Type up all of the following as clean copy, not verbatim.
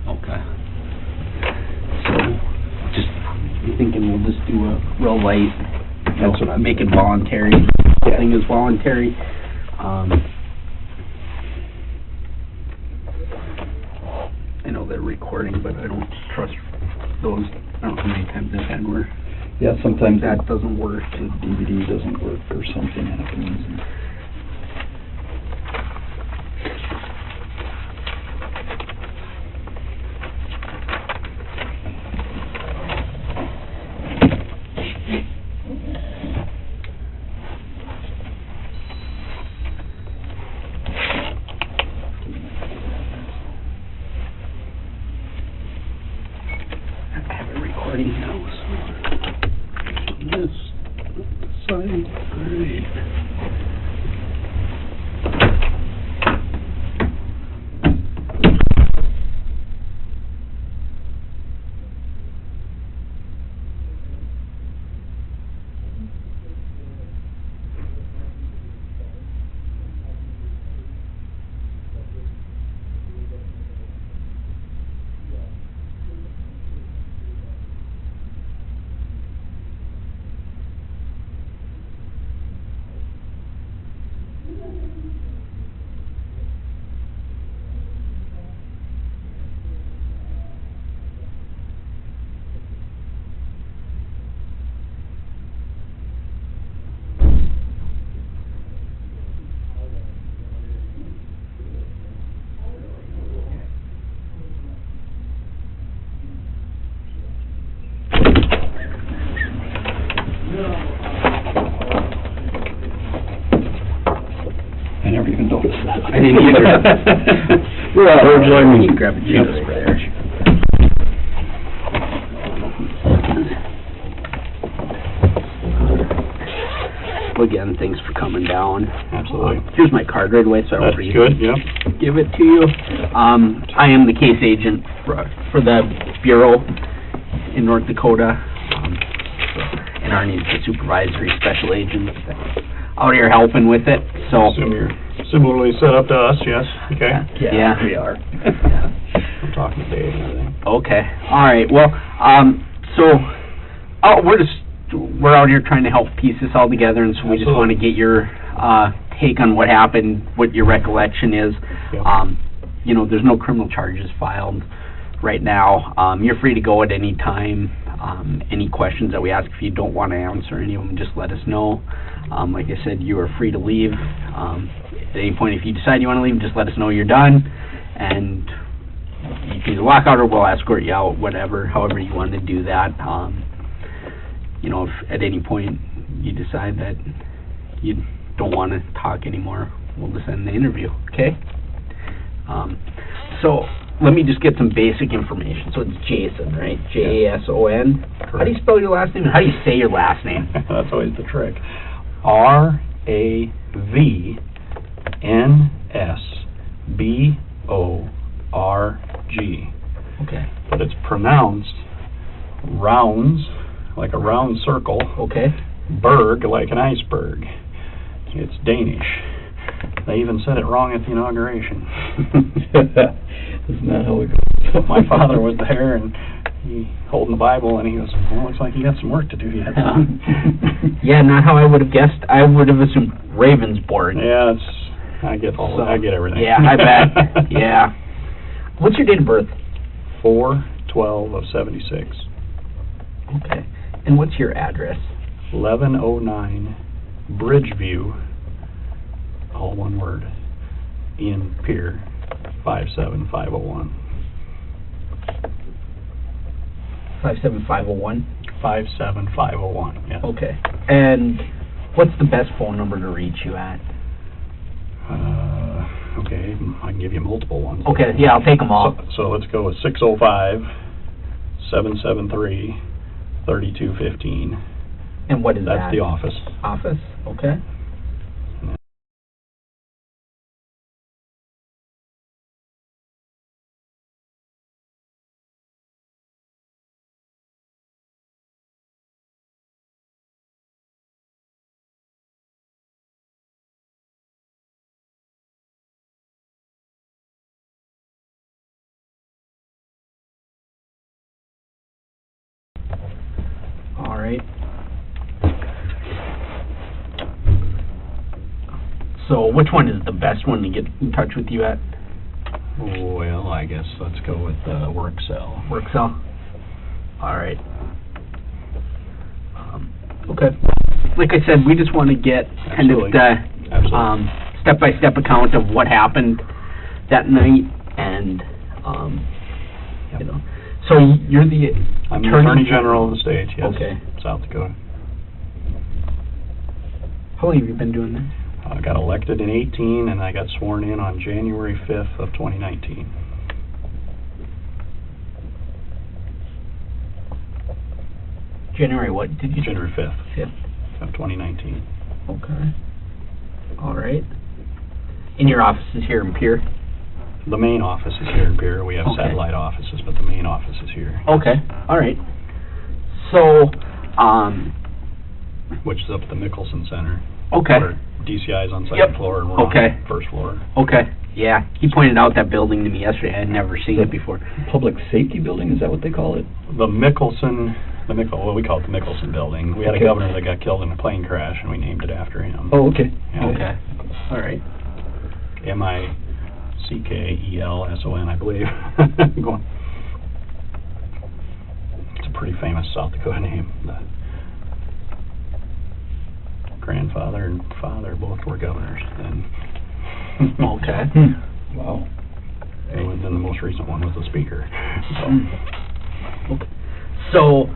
Okay. So, just thinking we'll just do a real light, That's what I'm make it thinking. voluntary. The thing is voluntary. I know they're recording, but I don't trust those. I don't know how many times I've had where Yeah, sometimes that doesn't work. the DVD doesn't work or something happens. I have it recording now, so this side, alright. I never even noticed that. I didn't either. Well, join me. You can grab a juice over there. Well, again, thanks for coming down. Absolutely. Here's my card right away, so I That's don't good, yeah. give it to you. I am the case agent for the Bureau in North Dakota, and Arnie's the supervisory special agent out here helping with it, so. Assume you're similarly set up to us, yes, okay? Yeah. We are. I'm talking to Dave and everything. Okay, all right, well, we're out here trying to help piece this all together, and so we just Absolutely. want to get your, take on what happened, what your recollection is. Yeah. You know, there's no criminal charges filed right now. You're free to go at any time. Any questions that we ask, if you don't want to answer any of them, just let us know. Like I said, you are free to leave. At any point, if you decide you want to leave, just let us know you're done, and you can either walk out or we'll escort you out, whatever, however you want to do that. You know, if at any point you decide that you don't want to talk anymore, we'll just end the interview, okay? So let me just get some basic information. So it's Jason, right? Jason. How do you spell your last name, and how do you say your last name? That's always the trick. Ravnsborg. Okay. But it's pronounced rounds, like a round circle, Okay. berg, like an iceberg. It's Danish. They even said it wrong at the inauguration. Isn't that how it goes? My father was there, and he holding the Bible, and he goes, well, looks like you got some work to do yet. Yeah, not how I would have guessed. I would have assumed Ravnsborg. Yeah, I get everything. Yeah, I bet. Yeah. What's your date of birth? 4/12 of 76. Okay. And what's your address? 1109 Bridgeview, all one word, in Pier 57501. 57501? 57501, yeah. Okay. And what's the best phone number to reach you at? Okay, I can give you multiple ones. Okay, yeah, I'll take them all. So let's go with 605-773-3215. And what is that? That's the office. Office, okay. right. So which one is the best one to get in touch with you at? Well, I guess let's go with work cell. Work cell? All right. Okay. Like I said, we just want to get kind of Absolutely. the Absolutely. step-by-step account of what happened that night, and you know. So you're the I'm the Attorney General of the state, yes. Okay. South Dakota. How long have you been doing this? I got elected in 18, and I got sworn in on January 5th of 2019. January what did you say? January 5th 5th. of 2019. Okay. All right. And your office is here in Pierre? The main office is here in Pierre. We have Okay. satellite offices, but the main office is here, Okay. All right. So, which is up at the Mickelson Center. okay. Where DCI is on second Yep. floor, and we're Okay. on first floor. Okay. Yeah. He pointed out that building to me yesterday. I had never seen it before. Public safety building, is that what they call it? The Mickelson, well, we call it the Mickelson Building. We had Okay. a governor that got killed in a plane crash, and we named it after him. Oh, okay. Yeah. Okay. All right. Mickelson, I believe. Going- It's a pretty famous South Dakota name. The grandfather and father both were governors then. Okay. Wow. And then the most recent one was the speaker. So, Okay. So,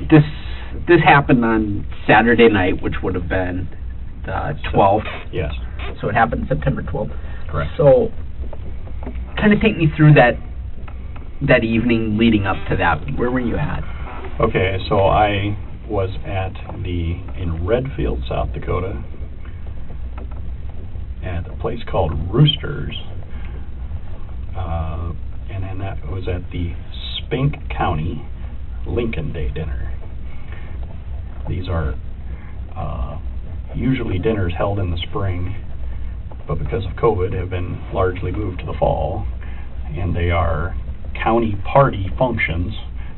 this happened on Saturday night, which would have been the 12th. yes, So it happened September 12th. correct. So, kind of take me through that evening leading up to that. Where were you at? Okay, so I was in Redfield, South Dakota, at a place called Roosters, and then that was at the Spink County Lincoln Day dinner. These are usually dinners held in the spring, but because of COVID have been largely moved to the fall, and they are county party functions,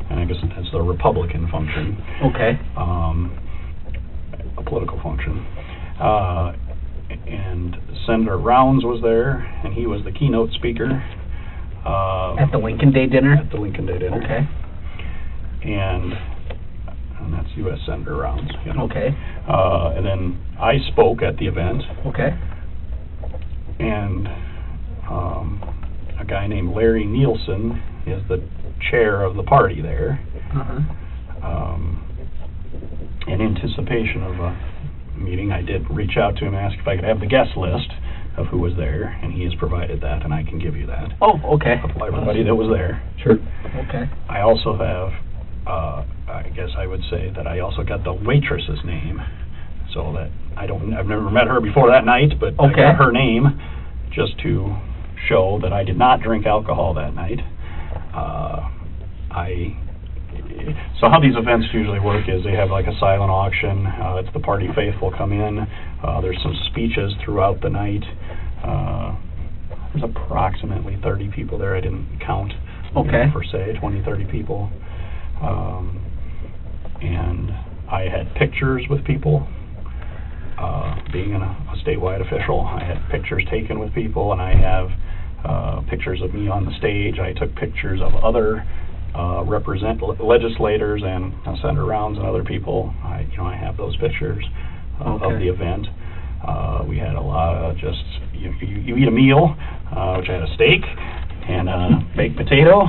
and I guess that's the Republican function, Okay. a political function. And Senator Rounds was there, and he was the keynote speaker. At the Lincoln Day dinner? At the Lincoln Day dinner. Okay. And that's U.S. Senator Rounds. You know. Okay. And then I spoke at the event, Okay. and a guy named Larry Nielsen is the chair of the party there. Uh-huh. In anticipation of a meeting, I did reach out to him and ask if I could have the guest list of who was there, and he has provided that, and I can give you that. Oh, okay. Of everybody that was there. Sure. Okay. I also have, I guess I would say that I also got the waitress's name, so that I've never met her before that night, but I Okay. got her name just to show that I did not drink alcohol that night. So how these events usually work is they have like a silent auction. It's the party faithful come in. There's some speeches throughout the night. There's approximately 30 people there. I didn't count. Okay. Per se, 20, 30 people. And I had pictures with people. Being a statewide official, I had pictures taken with people, and I have pictures of me on the stage. I took pictures of other legislators and Senator Rounds and other people. I have those pictures of the event. We had a lot of just you eat a meal, which I had a steak and a baked potato,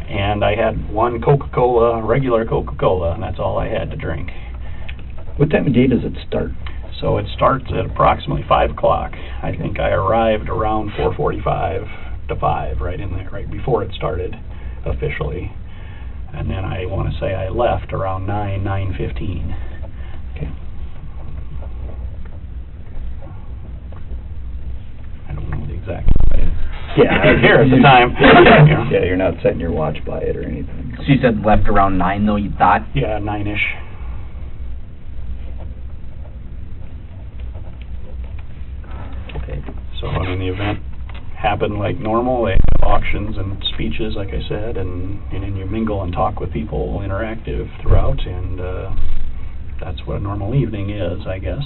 and I had one Coca-Cola, regular Coca-Cola, and that's all I had to drink. What time of day does it start? So it starts at approximately 5 o'clock. I think I arrived around 4:45 to 5, right before it started officially. And then I want to say I left around 9:15. Okay. I don't know the exact time. Yeah, I was here at the time. Yeah, you're not setting your watch by it or anything. So you said left around 9, though, you thought? Yeah, 9-ish. Okay. So, I mean, the event happened like normal. They had auctions and speeches, like I said, and then you mingle and talk with people, interactive throughout, and that's what a normal evening is, I guess.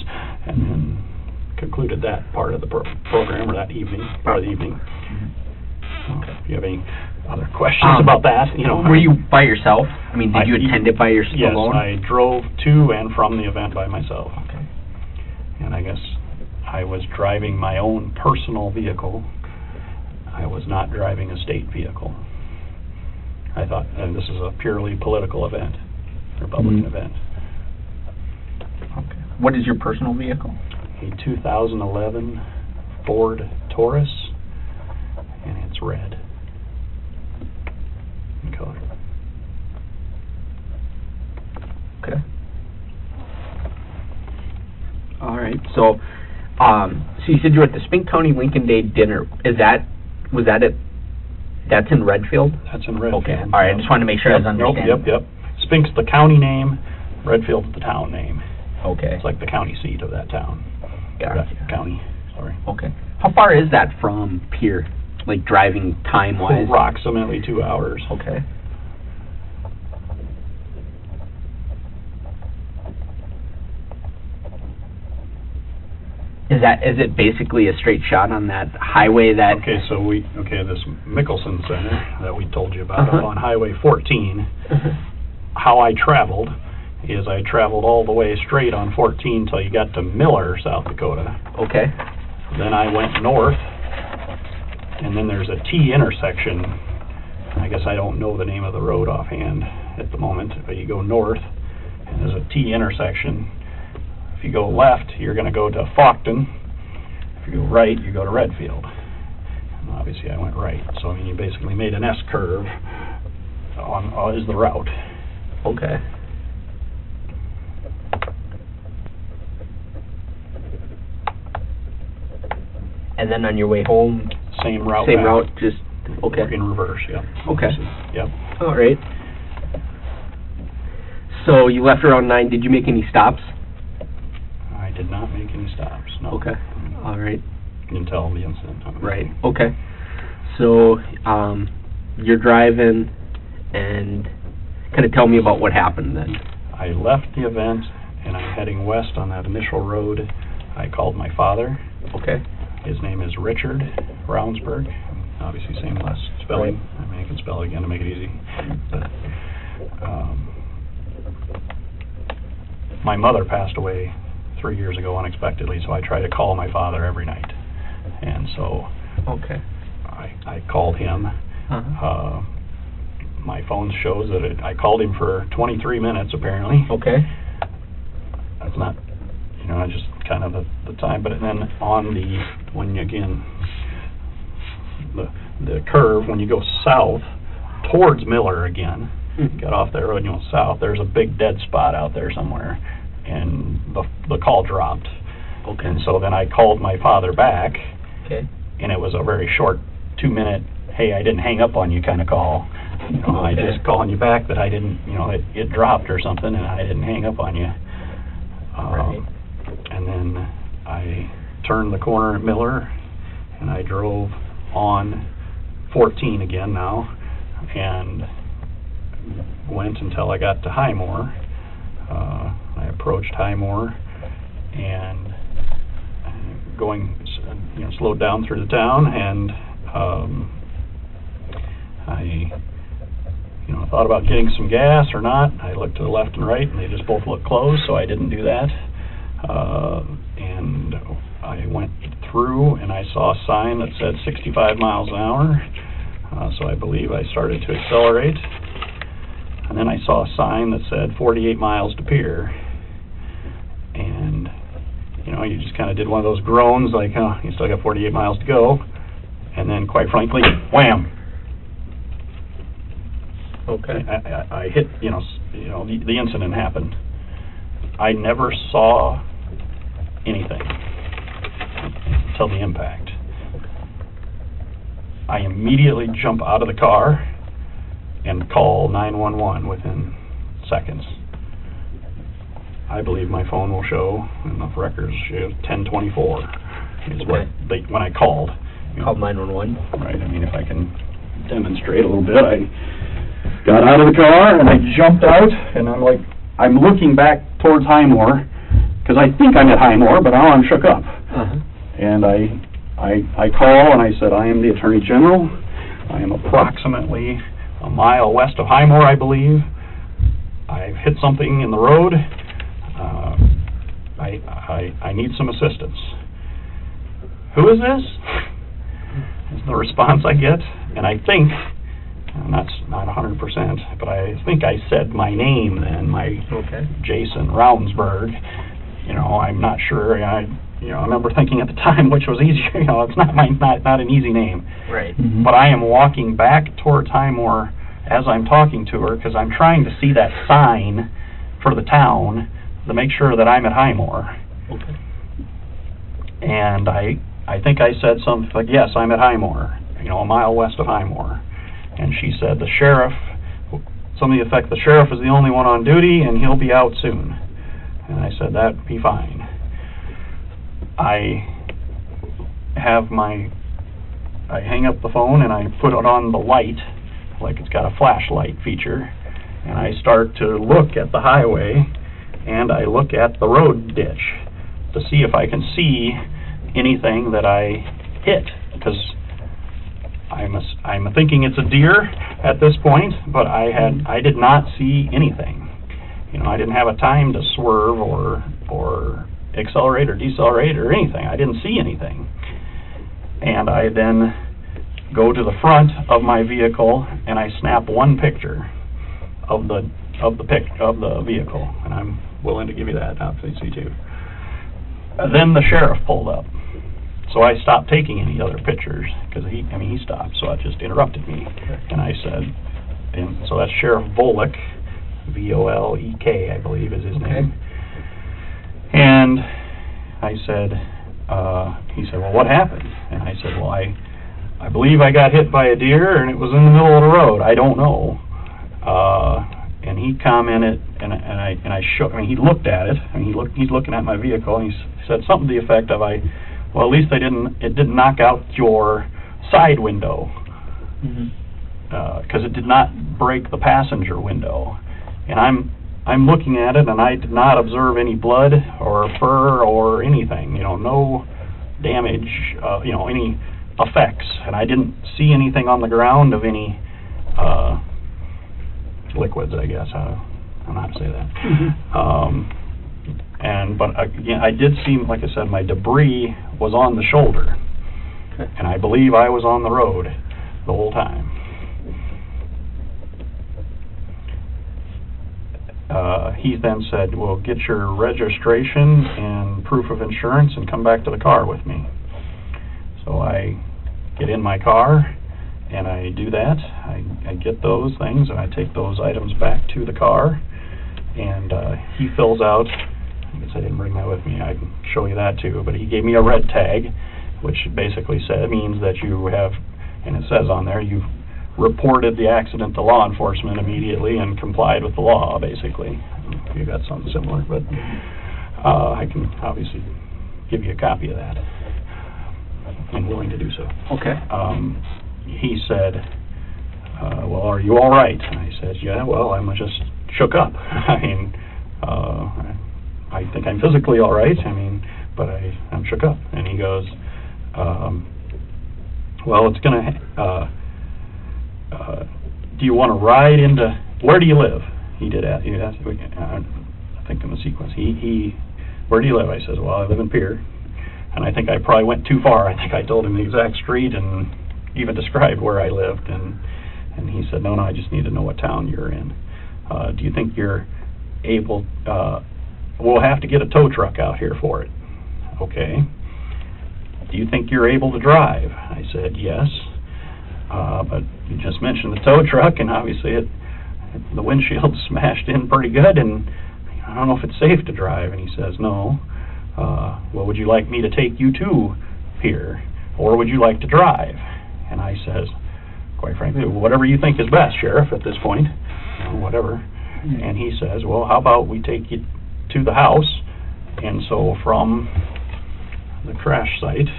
And then concluded that part of the program, or that evening, part of the evening. Okay. If you have any other questions about that, you know. Were you by yourself? I mean, did you attend it by yourself alone? Yes, I drove to and from the event by myself. Okay. And I guess I was driving my own personal vehicle. I was not driving a state vehicle. I thought, and this is a purely political event, Republican event. Okay. What is your personal vehicle? A 2011 Ford Taurus, and it's red in color. Okay. All right. So, so you said you were at the Spink County Lincoln Day dinner. Was that it? That's in Redfield? That's in Redfield. Okay. All right. I just wanted to make sure I was understanding. Yep. Spink's the county name. Redfield's the town name. Okay. It's like the county seat of that town. Gotcha. That county. Sorry. Okay. How far is that from here, like driving time-wise? Approximately 2 hours. Okay. Is it basically a straight shot on that highway that... Okay, so this Mickelson Center that we told you about up on Highway 14, how I traveled is I traveled all the way straight on 14 till you got to Miller, South Dakota. Okay. Then I went north, and then there's a T intersection. I guess I don't know the name of the road offhand at the moment, but you go north, and there's a T intersection. If you go left, you're going to go to Faulkton. If you go right, you go to Redfield. And obviously, I went right. So, I mean, you basically made an S-curve is the route. Okay. And then on your way home... Same route. Same route, just... Okay. In reverse, yeah. Okay. Yep. All right. So, you left around 9. Did you make any stops? I did not make any stops, no. Okay. All right. Until the incident. Right. Okay. So, you're driving, and kind of tell me about what happened then. I left the event, and I'm heading west on that initial road. I called my father. Okay. His name is Richard Ravnsborg. Obviously, same last spelling. Right. I mean, I can spell it again to make it easy. But, my mother passed away 3 years ago unexpectedly, so I try to call my father every night. And so okay. I called him. My phone shows that I called him for 23 minutes, apparently. Okay. That's not, just kind of the time. But then on the curve, when you go south towards Miller again, get off that road and you go south, there's a big dead spot out there somewhere. And the call dropped. Okay. And so then I called my father back. Okay. And it was a very short 2-minute, hey, I didn't hang up on you kind of call. I just calling you back that I didn't, it dropped or something, and I didn't hang up on you. Right. And then I turned the corner at Miller, and I drove on 14 again now, and went until I got to Highmore. I approached Highmore, and going, slowed down through the town, and I thought about getting some gas or not. I looked to the left and right, and they just both looked closed, so I didn't do that. And I went through, and I saw a sign that said 65 miles an hour, so I believe I started to accelerate. And then I saw a sign that said 48 miles to Pier. And, you just kind of did one of those groans, like, you still got 48 miles to go. And then, quite frankly, wham! Okay. I hit, the incident happened. I never saw anything until the impact. I immediately jump out of the car and call 911 within seconds. I believe my phone will show, and the records show 1024 is what when I called. Called 911? Right, I mean, if I can demonstrate a little bit. I got out of the car and I jumped out, and I'm looking back towards Highmore, because I think I'm at Highmore, but now I'm shook up. And I call and I said, I am the Attorney General. I am approximately a mile west of Highmore, I believe. I've hit something in the road. I need some assistance. Who is this? Is the response I get. And I think, and that's not 100%, but I think I said my name then, Jason Ravnsborg. I'm not sure. I remember thinking at the time which was easier. It's not an easy name. Right. But I am walking back towards Highmore as I'm talking to her, because I'm trying to see that sign for the town to make sure that I'm at Highmore. Okay. And I think I said something like, yes, I'm at Highmore, a mile west of Highmore. And she said, the sheriff, something to the effect, the sheriff is the only one on duty and he'll be out soon. And I said, that'd be fine. I hang up the phone and I put it on the light, like it's got a flashlight feature, and I start to look at the highway, and I look at the road ditch to see if I can see anything that I hit, because I'm thinking it's a deer at this point, but I did not see anything. I didn't have a time to swerve or accelerate or decelerate or anything. I didn't see anything. And I then go to the front of my vehicle and I snap one picture of the vehicle, and I'm willing to give you that obviously too. Then the sheriff pulled up, so I stopped taking any other pictures because he stopped, so it just interrupted me. And I said, and so that's Sheriff Volek, V-O-L-E-K, I believe is his name. And I said, he said, well, what happened? And I said, well, I believe I got hit by a deer and it was in the middle of the road. I don't know. And he commented, and I shook. He looked at it. He's looking at my vehicle, and he said something to the effect of, well, at least it didn't knock out your side window, because it did not break the passenger window. And I'm looking at it, and I did not observe any blood or fur or anything. No damage. Any effects, and I didn't see anything on the ground of any liquids, I guess. I don't know how to say that. But again, I did see, like I said, my debris was on the shoulder, and I believe I was on the road the whole time. He then said, well, get your registration and proof of insurance and come back to the car with me. So I get in my car and I do that. I get those things and I take those items back to the car, and he fills out, I guess I didn't bring that with me, I can show you that too, but he gave me a red tag, which basically means that you have, and it says on there, you've reported the accident to law enforcement immediately and complied with the law, basically. You got something similar, but I can obviously give you a copy of that. I'm willing to do so. Okay. He said, well, are you all right? And I said, yeah, well, I'm just shook up. I think I'm physically all right, but I'm shook up. And he goes, well, it's going to, do you want to ride into, where do you live? He did ask, I think in the sequence, where do you live? I said, well, I live in Pier. And I think I probably went too far. I think I told him the exact street and even described where I lived. And he said, no, I just need to know what town you're in. Do you think you're able, we'll have to get a tow truck out here for it. Okay. Do you think you're able to drive? I said, yes. But you just mentioned the tow truck, and obviously the windshield smashed in pretty good, and I don't know if it's safe to drive. And he says, no. Well, would you like me to take you to Pier, or would you like to drive? And I says, quite frankly, whatever you think is best, Sheriff, at this point, whatever. And he says, well, how about we take you to the house? And so from the crash site,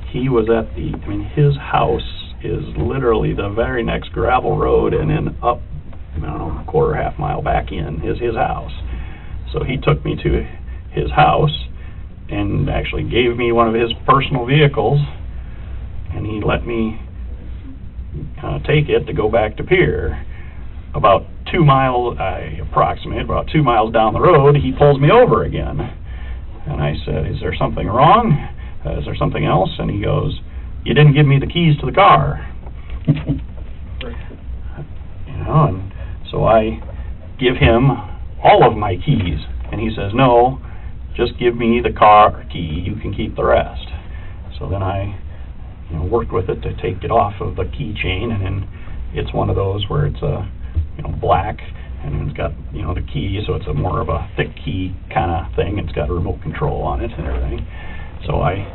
he was at his house is literally the very next gravel road, and then up, I don't know, a quarter, half mile back in is his house. So he took me to his house and actually gave me one of his personal vehicles, and he let me take it to go back to Pier. About 2 miles, I approximate, about 2 miles down the road, he pulls me over again. And I said, is there something wrong? Is there something else? And he goes, you didn't give me the keys to the car. And so I give him all of my keys. And he says, no, just give me the car key, you can keep the rest. So then I worked with it to take it off of the keychain, and then it's one of those where it's black, and it's got the key, so it's a more of a thick key kind of thing. It's got a remote control on it and everything. So I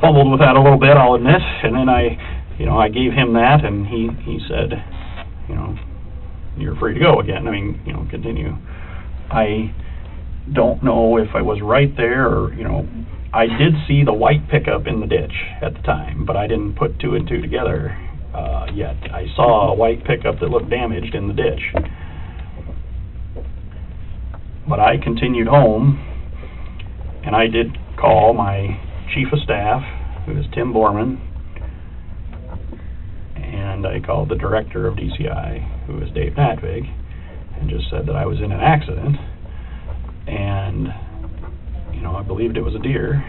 fumbled with that a little bit, I'll admit, and then I gave him that, and he said, you're free to go again. Continue. I don't know if I was right there, or I did see the white pickup in the ditch at the time, but I didn't put two and two together yet. I saw a white pickup that looked damaged in the ditch. But I continued home, and I did call my chief of staff, who is Tim Borman, and I called the director of DCI, who is Dave Natvig, and just said that I was in an accident, and I believed it was a deer,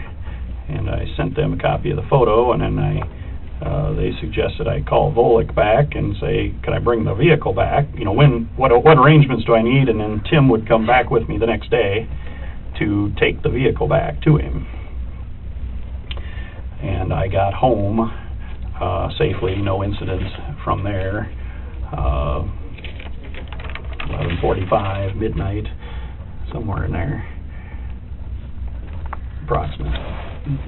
and I sent them a copy of the photo, and then they suggested I call Volick back and say, could I bring the vehicle back? What arrangements do I need? And then Tim would come back with me the next day to take the vehicle back to him. And I got home safely, no incidents from there. 11:45, midnight, somewhere in there, approximately.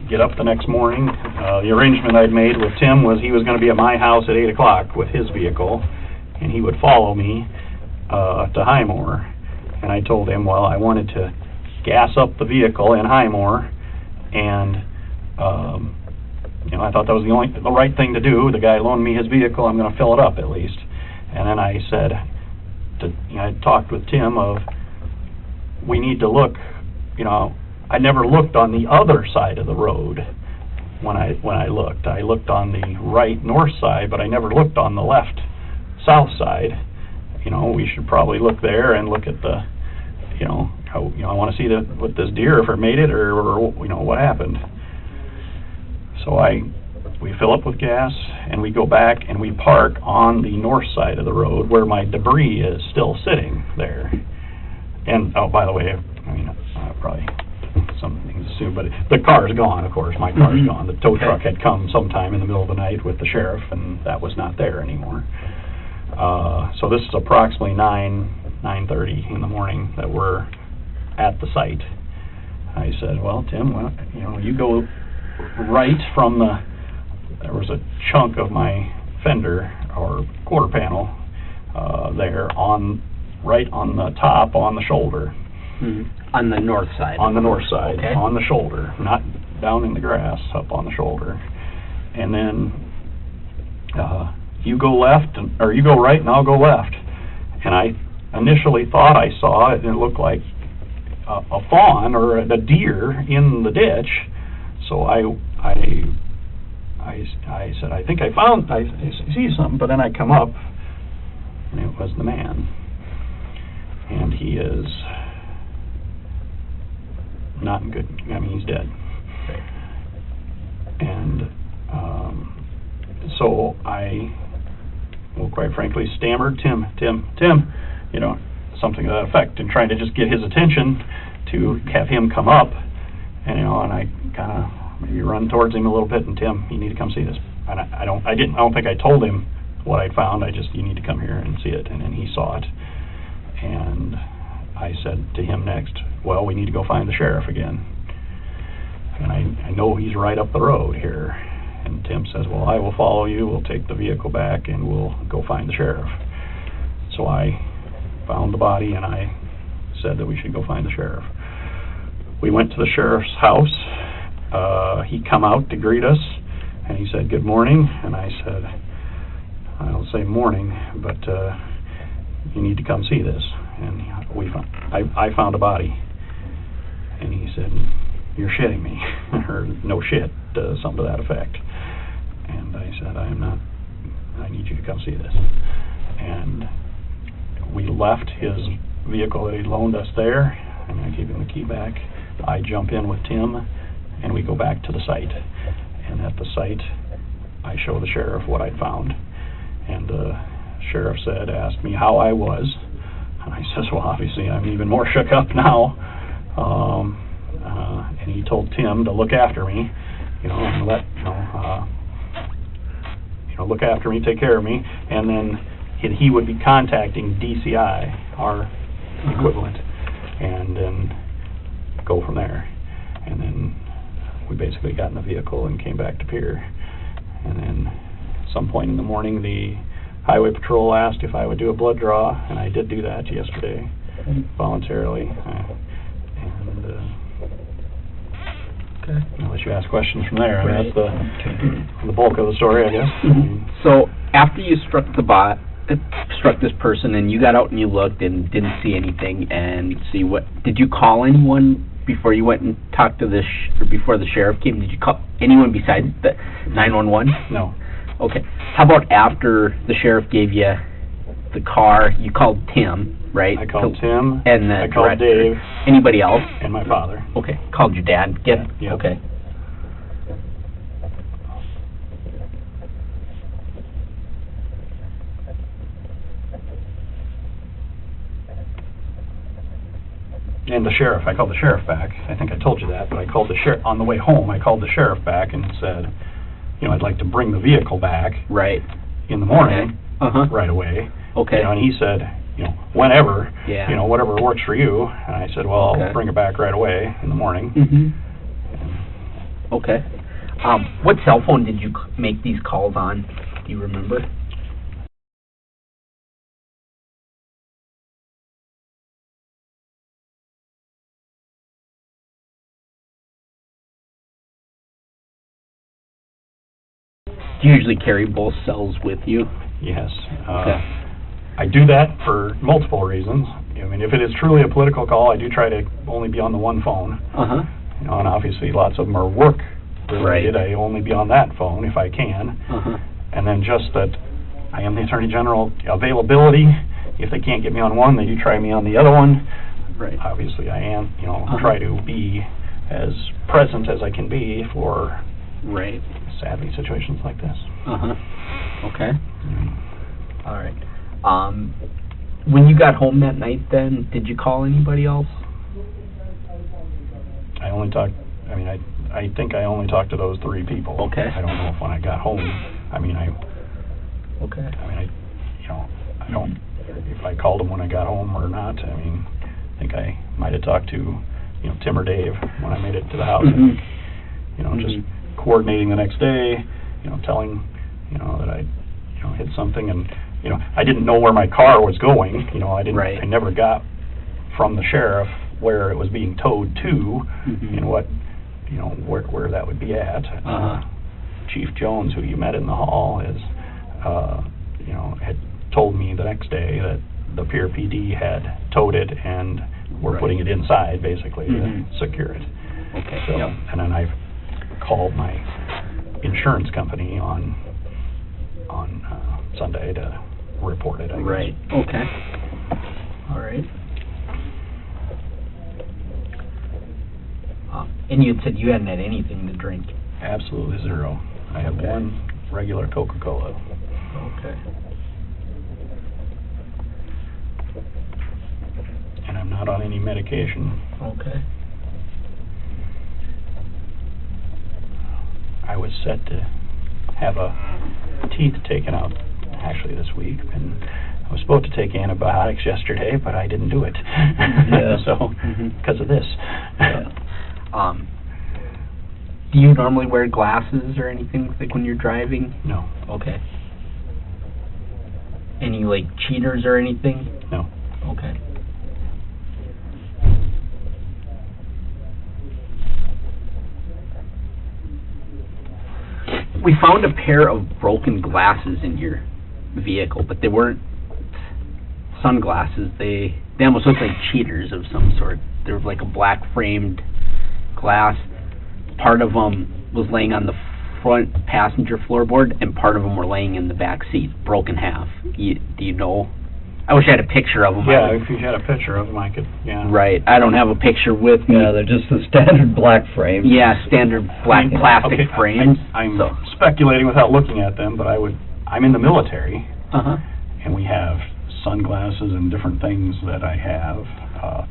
Get up the next morning. The arrangement I'd made with Tim was he was going to be at my house at 8 o'clock with his vehicle, and he would follow me to Highmore. And I told him, well, I wanted to gas up the vehicle in Highmore, and I thought that was the right thing to do. The guy loaned me his vehicle, I'm going to fill it up at least. And then I said, I talked with Tim of, we need to look, I never looked on the other side of the road when I looked. I looked on the right north side, but I never looked on the left south side. We should probably look there and look at the, I want to see what this deer, if it made it, or what happened. So we fill up with gas, and we go back and we park on the north side of the road where my debris is still sitting there. And, oh, by the way, probably some things assumed, but the car is gone, of course. My car is gone. The tow truck had come sometime in the middle of the night with the sheriff, and that was not there anymore. So this is approximately 9:30 in the morning that we're at the site. I said, well, Tim, you go right from there was a chunk of my fender or quarter panel there right on the top, on the shoulder. On the north side? On the north side, okay. On the shoulder, not down in the grass, up on the shoulder. And then you go left, or you go right and I'll go left. And I initially thought I saw it, and it looked like a fawn or a deer in the ditch. So I said, I think I see something, but then I come up, and it was the man. And he is not in good, he's dead. And so I, quite frankly, stammered, Tim, something to that effect, and trying to just get his attention to have him come up, and I kind of maybe run towards him a little bit, and Tim, you need to come see this. And I don't think I told him what I'd found. You need to come here and see it. And then he saw it, and I said to him next, well, we need to go find the sheriff again. And I know he's right up the road here. And Tim says, well, I will follow you. We'll take the vehicle back, and we'll go find the sheriff. So I found the body, and I said that we should go find the sheriff. We went to the sheriff's house. He come out to greet us, and he said, good morning. And I said, I'll say morning, but you need to come see this. And I found a body. And he said, you're shitting me, or no shit, something to that effect. And I said, I am not, I need you to come see this. And we left his vehicle that he loaned us there, and I gave him the key back. I jump in with Tim, and we go back to the site. And at the site, I show the sheriff what I'd found. And the sheriff asked me how I was. And I says, well, obviously, I'm even more shook up now. And he told Tim to look after me, and look after me, take care of me, and then he would be contacting DCI, our equivalent, and then go from there. And then we basically got in the vehicle and came back to Pier. And then at some point in the morning, the Highway Patrol asked if I would do a blood draw, and I did do that yesterday voluntarily. Okay. Unless you ask questions from there, right. That's the bulk of the story, I guess. So after you struck this person, and you got out and you looked and didn't see anything, and did you call anyone before you went and talked to or before the sheriff came? Did you call anyone besides the 911? No. Okay. How about after the sheriff gave you the car, you called Tim, right? I called Tim, and I called Dave. Anybody else? And my father. Okay. Called your dad? Yeah. Okay. And the sheriff, I called the sheriff back. I think I told you that, but I called the sheriff on the way home. I called the sheriff back and said, I'd like to bring the vehicle back. Right. In the morning, okay. Right away. Okay. And he said, whenever, yeah. Whatever works for you. And I said, well, okay. I'll bring it back right away in the morning. Mm-hmm. Okay. What cell phone did you make these calls on? Do you remember? Do you usually carry both cells with you? Yes. Okay. I do that for multiple reasons. If it is truly a political call, I do try to only be on the one phone. Uh-huh. And obviously lots of them are work related. Right. I only be on that phone if I can. Uh-huh. And then just that I am the Attorney General, availability. If they can't get me on one, they do try me on the other one. Right. Obviously I am, try to be as present as I can be for right. sadly situations like this. Uh-huh. Okay. All right. When you got home that night then, did you call anybody else? I only talked, I think I only talked to those three people. Okay. I don't know if when I got home, okay. I don't, if I called them when I got home or not. I think I might have talked to, Tim or Dave when I made it to the house. Mm-hmm. Just coordinating the next day, telling, that I, hit something, and, I didn't know where my car was going. Right. I never got from the sheriff where it was being towed to, mm-hmm. and what, where that would be at. Uh-huh. Chief Jones, who you met in the hall, had told me the next day that the Pier PD had towed it and were putting it inside, basically, mm-hmm. to secure it. Okay. So, and then I called my insurance company on Sunday to report it, I guess. Right. Okay. All right. And you had said you hadn't had anything to drink. Absolutely zero. I have one regular Coca-Cola. Okay. And I'm not on any medication. Okay. I was set to have teeth taken out actually this week, and I was supposed to take antibiotics yesterday, but I didn't do it. Yeah. So, because of this. Yeah. Do you normally wear glasses or anything like when you're driving? No. Okay. Any cheaters or anything? No. Okay. We found a pair of broken glasses in your vehicle, but they weren't sunglasses. They almost looked like cheaters of some sort. They were like a black framed glass. Part of them was laying on the front passenger floorboard, and part of them were laying in the back seat, broken half. Do you know? I wish I had a picture of them. Yeah, if you had a picture of them, I could, yeah. Right. I don't have a picture with me. Yeah, they're just the standard black frames. Yeah, standard black plastic Okay, frames. I'm speculating without looking at them, but I'm in the military, Uh-huh. and we have sunglasses and different things that I have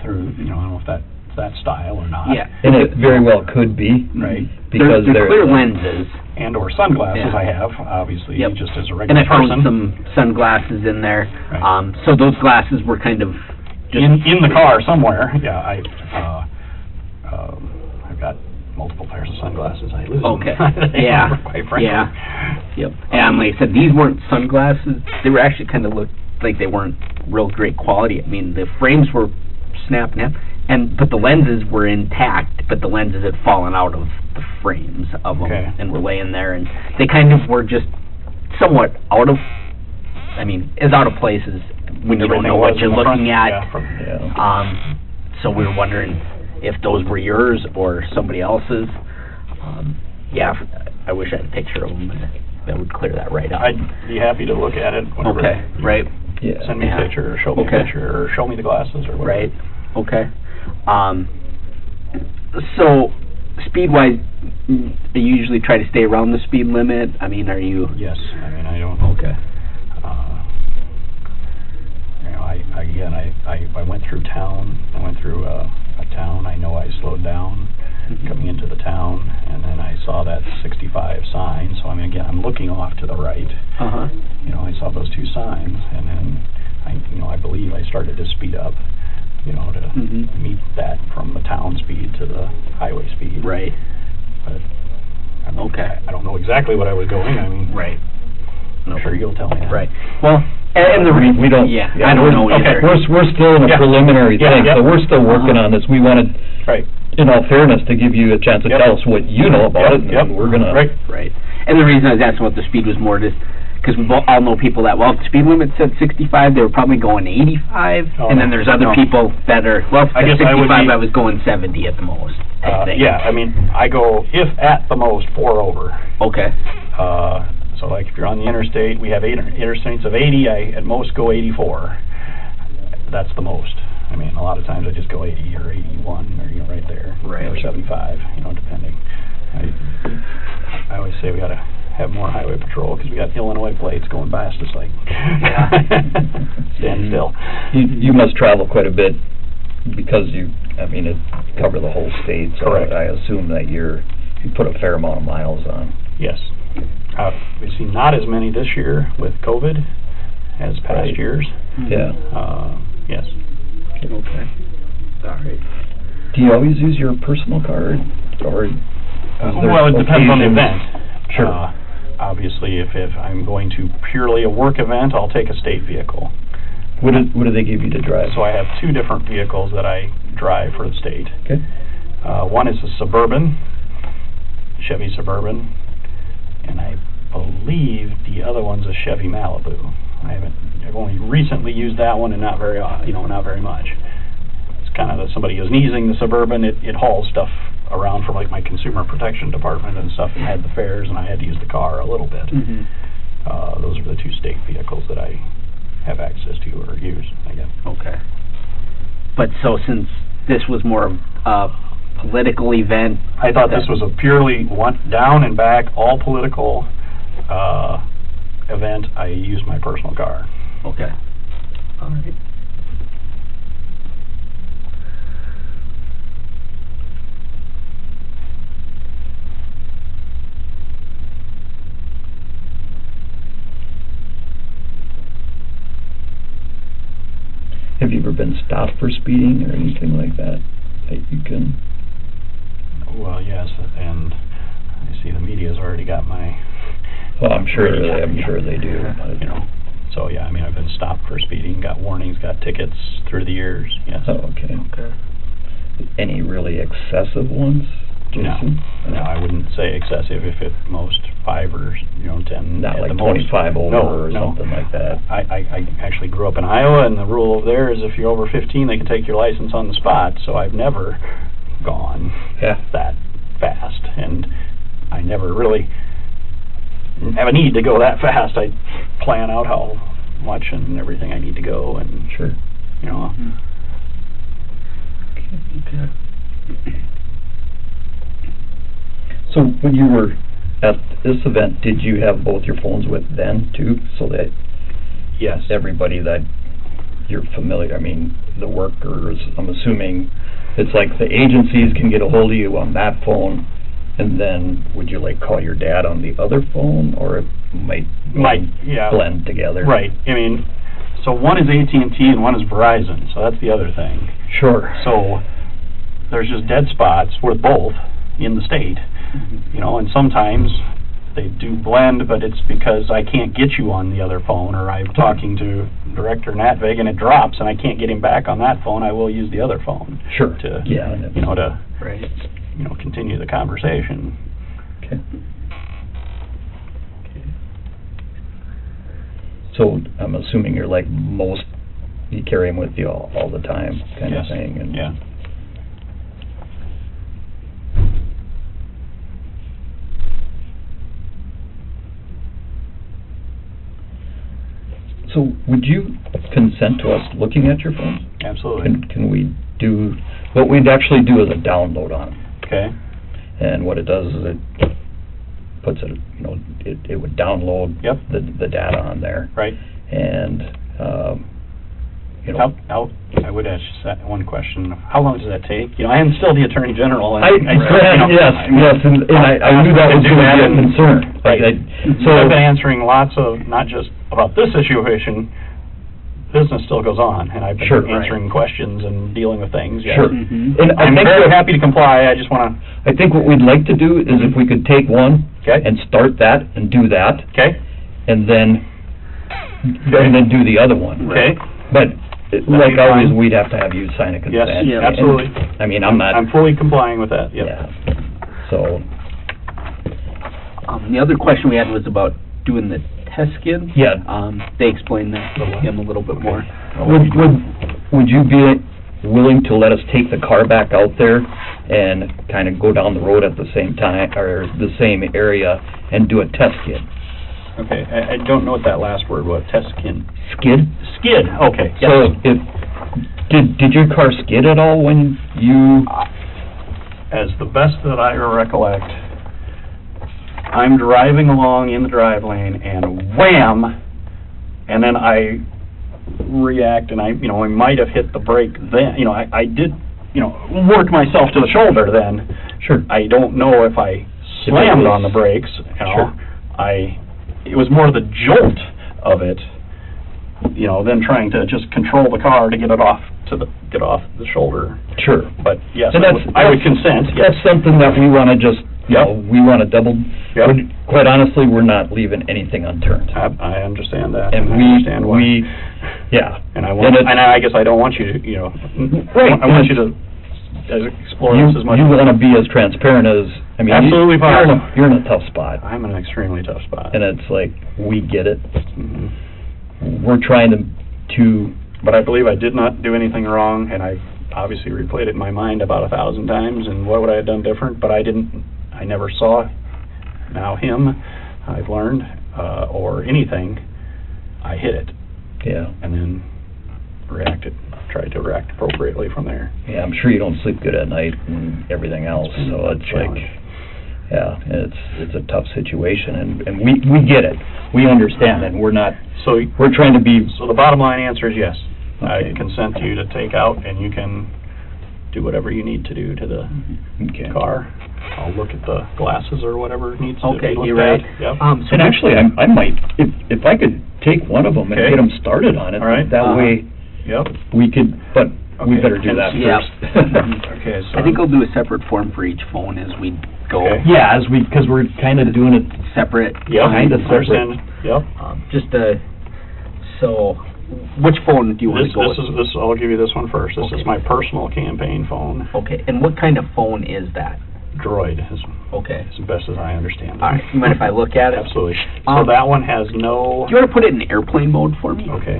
through, I don't know if that's that style or not. Yeah. And it very well could be. Right. Because they're clear lenses. And or sunglasses Yeah. I have, obviously, Yep. just as a And regular I found person. some sunglasses in there. Right. So those glasses were kind of just in the car somewhere. Yeah, I've got multiple pairs of sunglasses. I lose Okay. them. Yeah. Quite frankly. Yeah. Yep. And like I said, these weren't sunglasses. They were actually kind of looked like they weren't real great quality. I mean, the frames were snapped in half, but the lenses were intact, but the lenses had fallen out of the frames of them and were laying there, and they kind of were just somewhat out of place as when you don't know what you're looking at. So we were wondering if those were yours or somebody else's. I wish I had a picture of them. That would clear that right up. I'd be happy to look at it. Whenever Right. Yeah. Send me a picture, or show me a picture, or show me the glasses, or whatever. Right. Okay. So, speed-wise, you usually try to stay around the speed limit? I mean, are you... Yes. I mean, I don't... Okay. I went through town. I went through a town. I know I slowed down coming into the town, and then I saw that 65 sign. So, I mean, again, I'm looking off to the right. Uh-huh. I saw those two signs, and then, I believe I started to speed up, to meet that from the town speed to the highway speed. Right. But, I don't know exactly what I was going. I mean, right. I'm sure you'll tell me that. Right. Well, and we don't. Yeah, I don't know either. We're still in a preliminary thing, so we're still working on this. We wanted, in all fairness, to give you a chance to tell us what you know about it, and we're gonna. Right. And the reason I was asking about the speed was more just because we all know people that, well, if the speed limit said 65, they were probably going 85, and then there's other people that are, well, if it said 65, I was going 70 at the most, I think. Yeah, I mean, I go, if at the most, 4 over. Okay. So, like, if you're on the interstate, we have interstates of 80, I at most go 84. That's the most. I mean, a lot of times I just go 80 or 81, or, right there. Right. Or 75, depending. I always say we got to have more highway patrol, because we got Illinois plates going by us, just like, stand still. You must travel quite a bit, because you cover the whole state, so Correct. I assume that you put a fair amount of miles on. Yes. We've seen not as many this year with COVID as past years. Yeah. Yes. Okay. All right. Do you always use your personal card, or well, it depends on the event. Sure. Obviously, if I'm going to purely a work event, I'll take a state vehicle. What do they give you to drive? So I have 2 different vehicles that I drive for the state. Okay. One is a Suburban, Chevy Suburban, and I believe the other one's a Chevy Malibu. I've only recently used that one, and not very much. It's kind of somebody is using the Suburban. It hauls stuff around for like my consumer protection department and stuff, and had the fairs, and I had to use the car a little bit. Those are the 2 state vehicles that I have access to or use, I guess. Okay. But so since this was more of a political event, I thought this was a purely down and back, all political event. I used my personal car. Okay. All right. Have you ever been stopped for speeding or anything like that you can? Well, yes, and I see the media's already got my... Well, I'm sure they do. So, yeah, I've been stopped for speeding, got warnings, got tickets through the years, yes. Oh, okay. Okay. Any really excessive ones? No, I wouldn't say excessive. If at most 5 or 10. Not at like the most. 25 over or No. something like that. I actually grew up in Iowa, and the rule over there is if you're over 15, they can take your license on the spot. So I've never gone that fast, and I never really have a need to go that fast. I plan out how much and everything I need to go, and Sure. So when you were at this event, did you have both your phones with then too, so that Yes. everybody that you're familiar, I mean, the workers, I'm assuming it's like the agencies can get a hold of you on that phone, and then would you like call your dad on the other phone, or it might blend together? Right. I mean, so one is AT&T and one is Verizon, so that's the other thing. Sure. So there's just dead spots with both in the state, and sometimes they do blend, but it's because I can't get you on the other phone, or I'm talking to Director Natvig and it drops and I can't get him back on that phone. I will use the other phone. Sure. To, Right. continue the conversation. Okay. So I'm assuming you're like most, you carry them with you all the time, kind of thing. And yeah. So would you consent to us looking at your phone? Absolutely. Can we do, what we'd actually do is a download on them. Okay. And what it does is it puts it, it would download the data on there. Right. And, I would ask just that one question. How long does that take? I am still the Attorney General. And yes, and I knew that was going to be a concern. Right. So I've been answering lots of, not just about this situation, business still goes on, and I've been answering questions and dealing with things. Yes. Sure. And I'm very happy to comply. I just want to... I think what we'd like to do is if we could take one and start that and do that. Okay. And then do the other one. Okay. But like always, we'd have to have you sign a consent. Yes, absolutely. And, I mean, I'm fully complying with that. Yep. Yeah. So. The other question we had was about doing the test skid. Yeah. They explained that to him a little bit more. Would you be willing to let us take the car back out there and kind of go down the road at the same time, or the same area, and do a test skid? Okay, I don't know what that last word was. Test skid. Skid? Skid. Okay. So, did your car skid at all when you? As the best that I recollect, I'm driving along in the drive lane, and wham! And then I react, and I might have hit the brake then. I did, work myself to the shoulder then. Sure. I don't know if I slammed on the brakes. Sure. It was more the jolt of it, than trying to just control the car to get off the shoulder. Sure. But yes, and I would consent. Yes. That's something that we want to just, we want to double. Yep. Quite honestly, we're not leaving anything unturned. I understand that. And I understand why. And I guess I don't want you to, Right. I want you to explore this as much. You want to be as transparent as, absolutely you're in a tough spot. I'm in an extremely tough spot. And it's like, we get it. Mm-hmm. We're trying to... But I believe I did not do anything wrong, and I obviously replayed it in my mind about 1,000 times, and what would I have done different? But I never saw him, I've learned, or anything. I hit it. Yeah. And then tried to react appropriately from there. Yeah, I'm sure you don't sleep good at night and everything else, so it's like, it's a tough situation, and we get it. We understand, and we're trying to be... So the bottom line answer is yes. Okay. I consent to you to take out, and you can do whatever you need to do to the car. I'll look at the glasses or whatever needs to be looked you're right. at. Yep. And actually, I might, if I could take one of them and get them started on it, that way we could, but we better do that first. Okay, so I think I'll do a separate form for each phone as we go. Okay. Yeah, because we're kind of doing it separate. Kind of separate. Yep. So, which phone do you want to go with? I'll give you this one first. This is my personal campaign phone. Okay, and what kind of phone is that? Droid, Okay. as best as I understand it. All right. You mind if I look at it? Absolutely. So that one has no... Do you want to put it in airplane mode for me? Okay.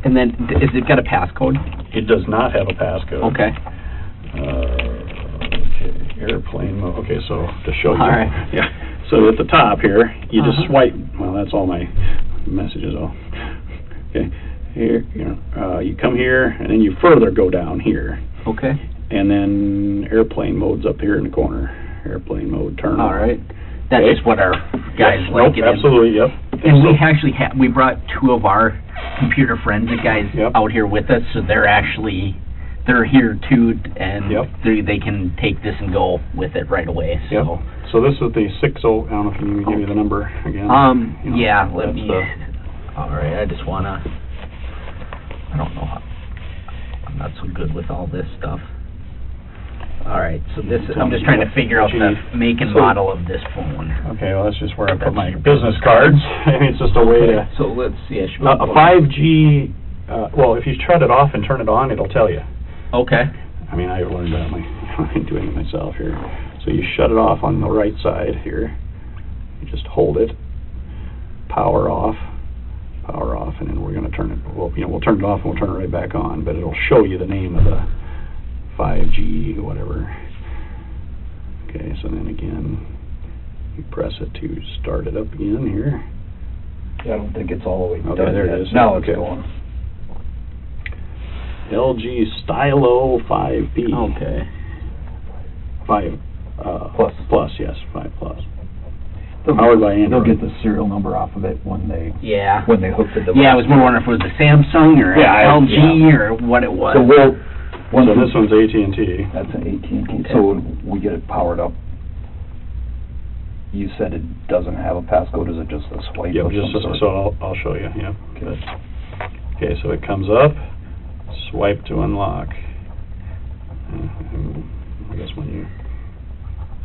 And then, is it got a passcode? It does not have a passcode. Okay. Okay, airplane mode. Okay, so to show you. All right. Yeah. So at the top here, you just Uh-huh. swipe. Well, that's all my messages. All. Okay. Here, you come here, and then you further go down here, Okay. and then airplane mode's up here in the corner. Airplane mode, turn. All right. That's Okay. just what our guys Yes, like nope, it in. absolutely, yep. And we So- actually we brought two of our computer forensic guys Yep. out here with us, so they're here too, and Yep. they can take this and go with it right away. Yep. So, So this is the 60. I don't know if you need me to give you the number again. You know, yeah, let that's me. the- All right, I just wanna. I don't know how. I'm not so good with all this stuff. All right, so this Tell I'm me just trying to what figure out the you- make and so- model of this phone. Okay, well, that's just where I put my business cards. I mean, it's just a way to... So let's see. I should A 5G, well, if you shut it off and turn it on, it'll tell you. Okay. I mean, I learned that doing it myself here. So you shut it off on the right side here. You just hold it, power off, and then we're going to turn it. Well, we'll turn it off and we'll turn it right back on, but it'll show you the name of the 5G, whatever. Okay, so then again, you press it to start it up again here. I don't think it's all the way done Okay, there it yet. is. Now it's Okay. going. LG Stylo 5B. Okay. 5 Plus. Plus, yes, 5 Plus. Powered by Android. They'll get the serial number off of it when they Yeah. hook the device. Yeah, I was more wondering if it was a Samsung or Yeah, LG or what it was. So we'll, So this one's AT&T. that's an AT&T. Okay. So when we get it powered up, you said it doesn't have a passcode. Is it just a swipe Yep, of just some sort? so I'll show you. Yeah. Okay. Okay, so it comes up, swipe to unlock. I guess when you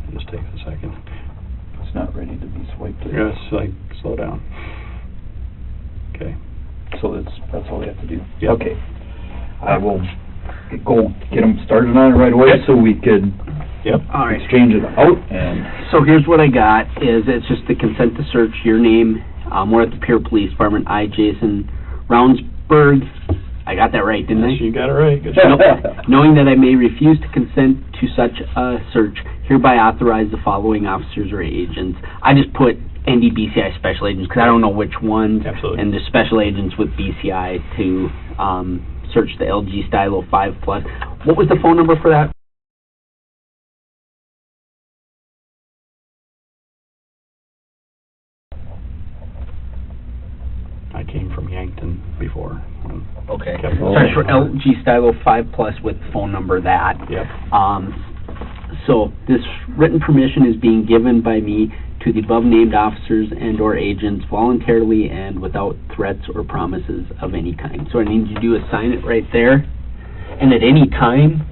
it just takes a second. It's not ready to be swiped. Yeah, it's like slow down. Okay. So that's all they have to do. Yep. Okay. I will go get them started on it right away Yep. so we could Yep. All right. exchange it out and So here's what I got, is it's just the consent to search, your name, we're at the Pier Police Department, I, Jason Ravnsborg. I got that right, didn't I? Yes, you got it right. Good Nope. job. Knowing that I may refuse to consent to such a search, hereby authorize the following officers or agents. I just put NDBCI special agents because I don't know which ones. Absolutely. And the special agents with BCI to search the LG Stylo 5 Plus. What was the phone number for that? I came from Yankton before. Okay. Kept rolling. Search for LG Stylo 5 Plus with phone number that. Yep. So this written permission is being given by me to the above-named officers and/or agents voluntarily and without threats or promises of any kind. So I need you to do is sign it right there. And at any time,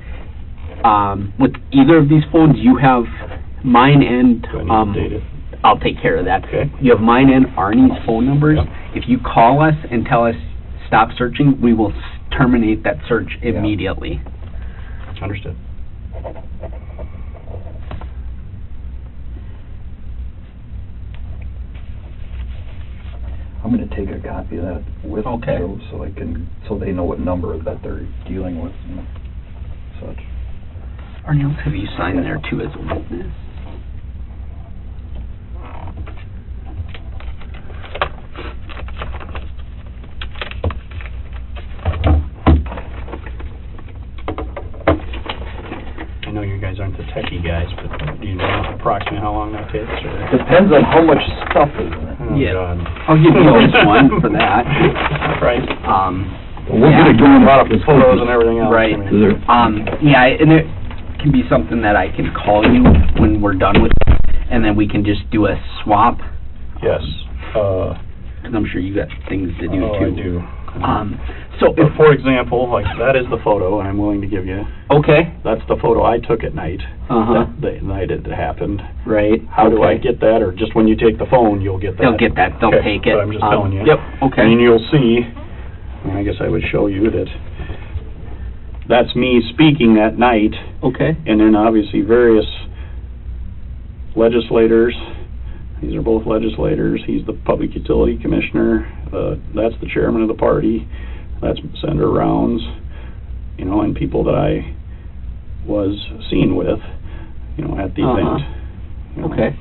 with either of these phones, you have mine and Do I need to update it? I'll take care of that. Okay. You have mine and Arnie's phone numbers. Yep. If you call us and tell us stop searching, we will terminate that search immediately. Understood. I'm going to take a copy of that with Okay. Joe so they know what number that they're dealing with and such. Arnie, I'll have you sign there too as a witness. I know you guys aren't the techie guys, but do you know approximately how long that takes? Or? Depends on how much stuff is in it. Oh, Yeah. God. I'll give you this one for that. Right. We'll get it going A lot of as photos and everything else. Right. I mean, Yeah, and it can be something that I can call you when we're done with it, and then we can just do a swap, yes. because I'm sure you got things to do Oh, too. I do. So But if, for example, like that is the photo, and I'm willing to give you. okay, That's the photo I took at night. uh-huh, The night it happened. right. How do I okay. get that, or just when you take the phone, you'll get that? They'll get that, they'll Okay, take it. but I'm just telling you. Yep, okay. And you'll see, and I guess I would show you that that's me speaking that night, Okay, and then obviously various legislators. These are both legislators. He's the Public Utility Commissioner. That's the chairman of the party. That's Senator Rounds. You know, and people that I was seen with, you know, at the event. You know. Okay.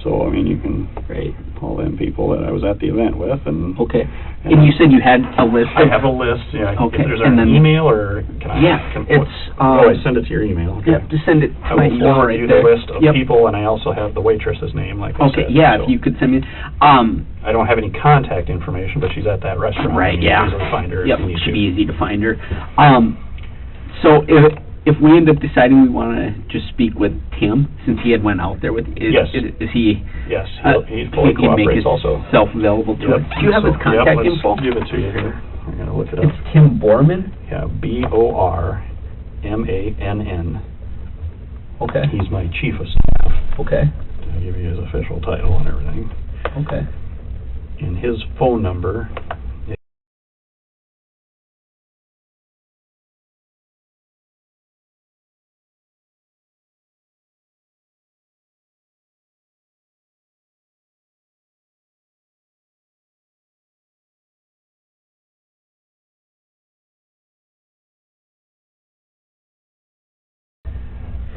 So, I mean, you can Great. call them people that I was at the event with, and... Okay. And you said you had a list I of... have a list, yeah. Okay, Is there and an then- email, or can I... Yeah, it's, I send it to your email? Okay. Yeah, just send it I to my will email forward right you there. the list of Yep. people, and I also have the waitress's name, like I Okay, said. yeah, so if you could send me... I don't have any contact information, but she's at that restaurant. Right, and you yeah. can easily find her if Yep, you need should to. be easy to find her. So if we end up deciding we want to just speak with Tim, since he had went out there with... Yes. Is he... Yes, he fully he can make cooperates also. himself available to us. Do you have his So, contact let's info? give it to you here. I'm going to look it up. It's Tim Borman? Yeah, Bormann. Okay. He's my chief of staff. Okay. I'll give you his official title and everything. Okay. And his phone number is...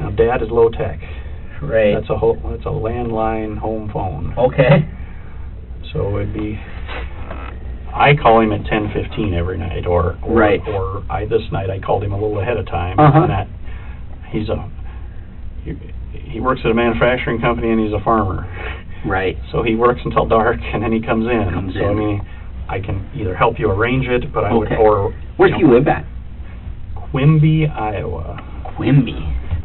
Now, Dad is low tech. Right. That's a landline home phone. Okay. So it'd be, I call him at 10:15 every night, or Right. or this night I called him a little ahead of time. Uh-huh. And that he works at a manufacturing company, and he's a farmer. Right. So he works until dark, and then he comes in. I mean, I can either help you arrange it, but I would, Okay. or... Where do you live at? Quimby, Iowa. Quimby.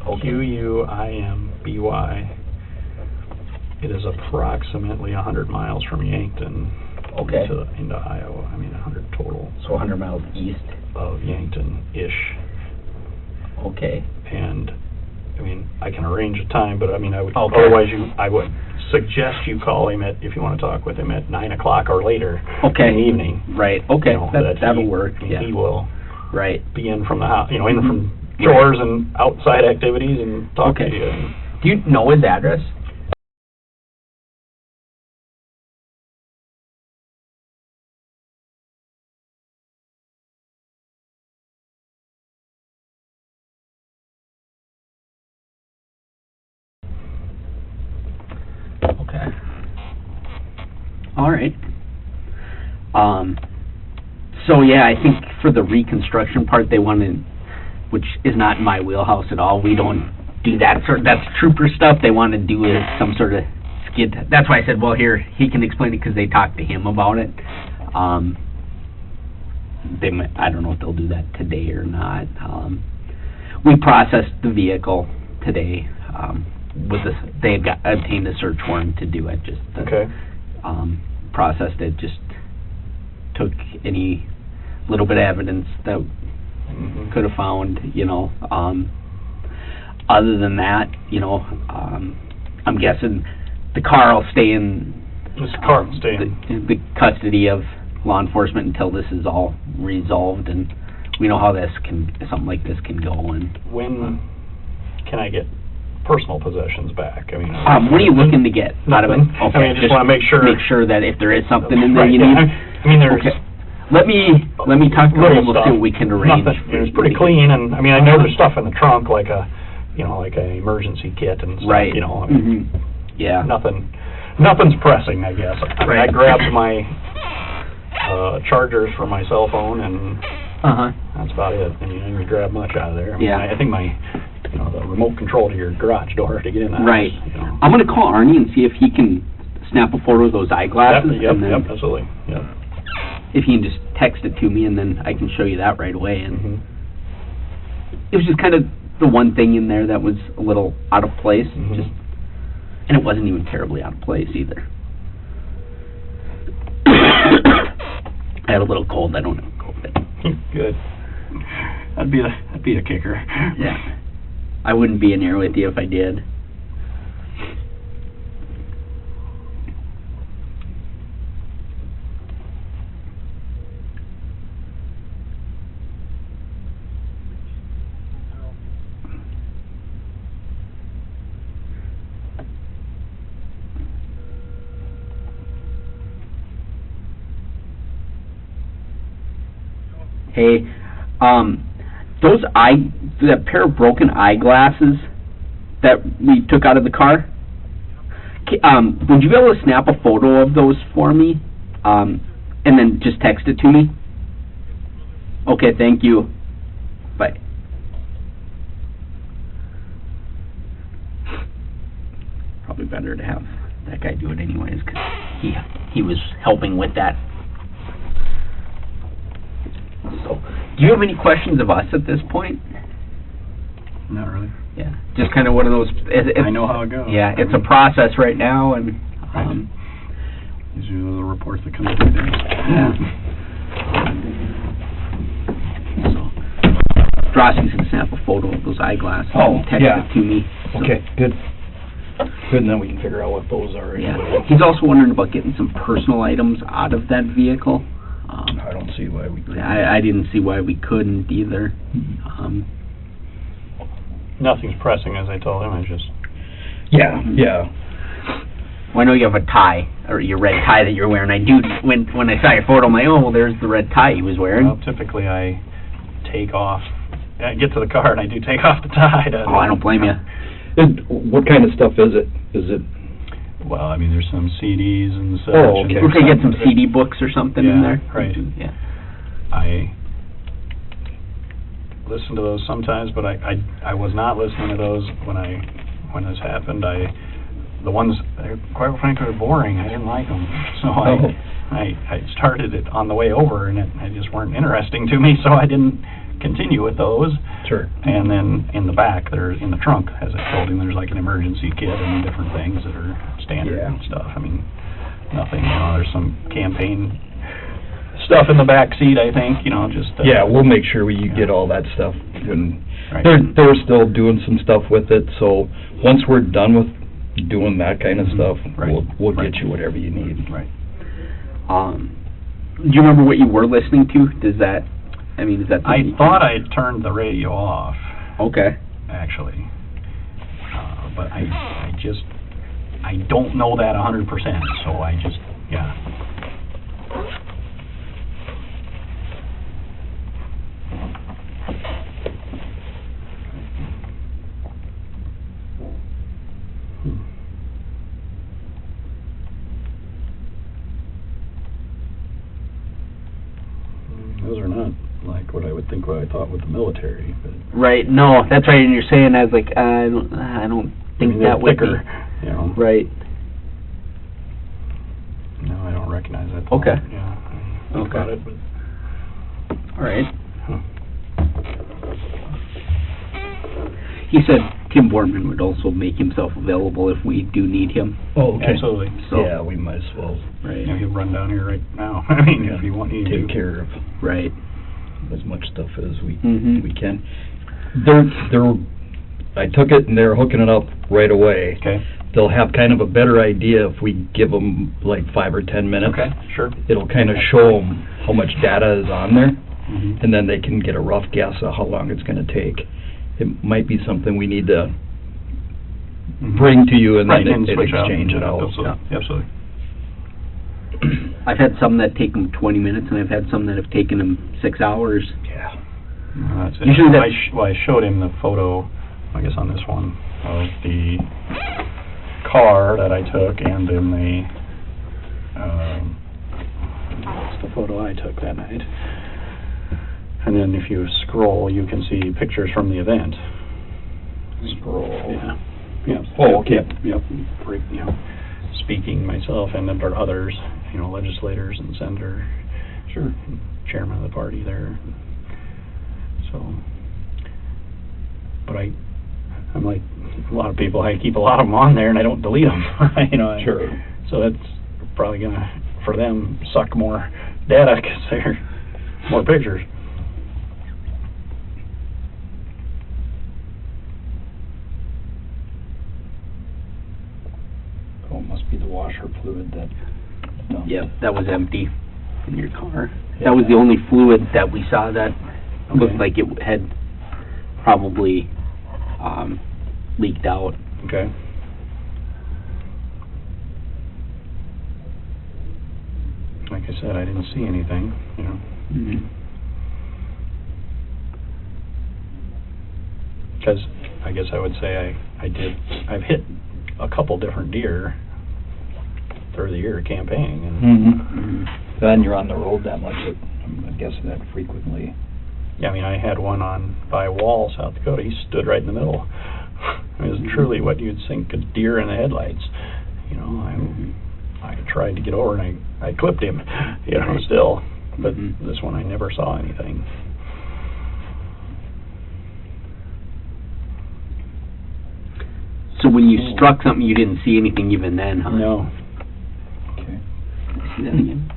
Okay. Quimby. It is approximately 100 miles from Yankton. Okay. Into Iowa. I mean, 100 total So 100 miles east. of Yankton-ish. Okay. And, I mean, I can arrange a time, but I mean, Okay. otherwise I would suggest you call him if you want to talk with him at 9 o'clock or later Okay. in the evening. Right. Okay. You know, That'll work. Yeah. He will Right. be in from the house, in from chores and outside activities, and talk Okay. to you. And Do you know his address? Okay. All right. So yeah, I think for the reconstruction part, they wanted, which is not in my wheelhouse at all. We don't do that that's trooper stuff. They want to do some sort of skid. That's why I said, well, here, he can explain it, because they talked to him about it. I don't know if they'll do that today or not. We processed the vehicle today. They had obtained a search warrant to do it. Just okay. Processed it. Just took any little bit of evidence that could have found. Other than that, I'm guessing the car will stay in the custody of law enforcement until this is all resolved, and we know how something like this can go. And when can I get personal possessions back? I mean, what are you looking to get out of it? Nothing. Okay, I mean, I just want to make sure that if there is something in there right, you yeah, need. I mean, there's okay. Let me talk to little him. We'll stuff. see what we can arrange. Nothing. It's pretty clean, and I mean, I know there's stuff in the trunk, like an emergency kit and stuff. Right. I mean, Yeah. Nothing's pressing, I guess. I mean, I grabbed my chargers for my cell phone, and that's about it. I mean, I didn't grab much out of there. I mean, Yeah. I think the remote control to your garage door to get in the house. Right. I'm going to call Arnie and see if he can snap a photo of those eyeglasses. Yep, and then absolutely. Yep. If he can just text it to me, and then I can show you that right away. And it was just kind of the one thing in there that was a little out of place. And it wasn't even terribly out of place either. I had a little cold. I don't have COVID. Good. That'd be a kicker. Yeah. I wouldn't be in here with you if I did. Hey, that pair of broken eyeglasses that we took out of the car, would you be able to snap a photo of those for me, and then just text it to me? Okay, thank you. Bye. Probably better to have that guy do it anyways, because he was helping with that. So, do you have any questions of us at this point? Not really. Yeah, just kind of one of those. I know how it goes. Yeah, it's a process right now, and these are the reports that come every day. yeah. So, Drossky's gonna snap a photo of those eyeglasses and text it to me. So. Okay, good. Good, and then we can figure out what those are. Yeah. He's also wondering about getting some personal items out of that vehicle. I don't see why we couldn't. I didn't see why we couldn't either. Nothing's pressing, as I told him. I just... Yeah. Well, I know you have a tie, or your red tie that you're wearing. I do, when I saw your photo, I'm like, oh, well, there's the red tie he was wearing. Well, typically I take off, I get to the car and I do take off the tie. I don't blame you. And what kind of stuff is it? Is it... Well, I mean, there's some CDs and such. Oh, okay. We could get some CD books or something in there. Right. Yeah. I listen to those sometimes, but I was not listening to those when this happened. The ones, quite frankly, were boring. I didn't like them, so I started it on the way over, and they just weren't interesting to me, so I didn't continue with those. Sure. And then in the back, in the trunk, as I told him, there's like an emergency kit and different things that are standard and stuff. I mean, nothing, there's some campaign stuff in the back seat, I think, just... yeah, we'll make sure you get all that stuff. And right. they're still doing some stuff with it, so once we're done with doing that kind of stuff, we'll get you whatever you need. Right. Do you remember what you were listening to? Is that I thought I had turned the radio off. Okay. Actually. But I don't know that 100%, so I just, Those are not like what I thought with the military. But right. No, that's right. And you're saying, I was like, I don't think that would thicker, be. Right. No, I don't recognize that. Okay. Yeah. I got it, but... All right. He said Tim Borman would also make himself available if we do need him. Oh, okay. Absolutely. So, yeah, we might as well. Right. He'll run down here right now. I mean, if you want to take care of right as much stuff as we can. I took it and they're hooking it up right away. Okay. They'll have kind of a better idea if we give them like 5 or 10 minutes. Okay, sure. It'll kind of show them how much data is on there, and then they can get a rough guess of how long it's going to take. It might be something we need to bring to you and then exchange it out. Absolutely. I've had some that take them 20 minutes, and I've had some that have taken them 6 hours. Yeah. That's it. Usually I showed him the photo, I guess on this one, of the car that I took, and in the that's the photo I took that night. And then if you scroll, you can see pictures from the event. Scroll. Yeah. Oh, okay. Yep. Speaking myself and then others, legislators and senator, chairman of the party there. So, but I'm like a lot of people. I keep a lot of them on there, and I don't delete them. Sure. So that's probably gonna, for them, suck more data because they're more pictures. Oh, it must be the washer fluid that dumped. Yep, that was empty in your car. Yeah. That was the only fluid that we saw that looked like it had probably leaked out. Okay. Like I said, I didn't see anything, because I guess I would say I've hit a couple different deer through the year campaigning, and Then you're on the road that much, I'm guessing that frequently. yeah, I mean, I had one by Wall, South Dakota. He stood right in the middle. It was truly what you'd think a deer in the headlights. You know, I tried to get over and I clipped him, you know, still. But this one I never saw anything. So when you struck something, you didn't see anything even then, huh? No, Okay. See that again?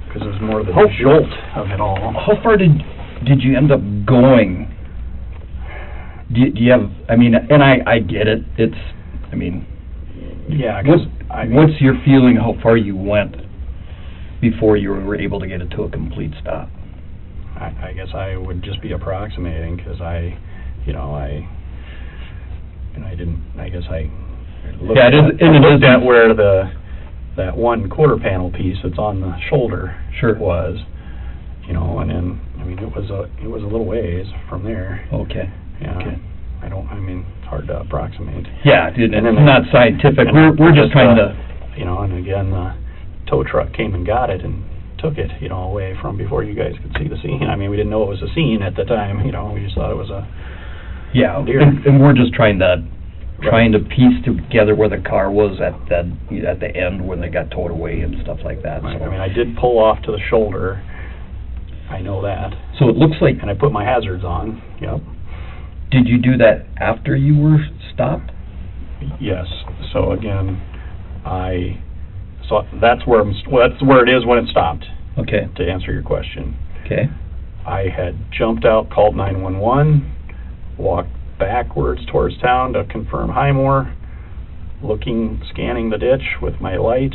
because it was more the How- jolt of it all. How far did you end up going? Do you have, I mean, and I get it, it's, I mean, Yeah, because what's your feeling how far you went before you were able to get it to a complete stop? I guess I would just be approximating, because I looked Yeah, it is- and it looked is- at where that one quarter panel piece that's on the shoulder Sure. was, you know, and then, I mean, it was a little ways from there. Okay. Yeah, Okay. it's hard to approximate. Yeah, dude, And it's then not scientific, and we're just trying to, You know, and again, the tow truck came and got it and took it, you know, away from before you guys could see the scene. I mean, we didn't know it was a scene at the time, you know, we just thought it was a yeah, deer. and we're just trying to piece together where the car was at the end when they got towed away and stuff like that, I so. mean, I did pull off to the shoulder, I know that, So it looks like, and I put my hazards on, yep. did you do that after you were stopped? Yes, so again, so that's where it is when it stopped, Okay, to answer your question. okay, I had jumped out, called 911, walked backwards towards town to confirm Highmore, scanning the ditch with my light,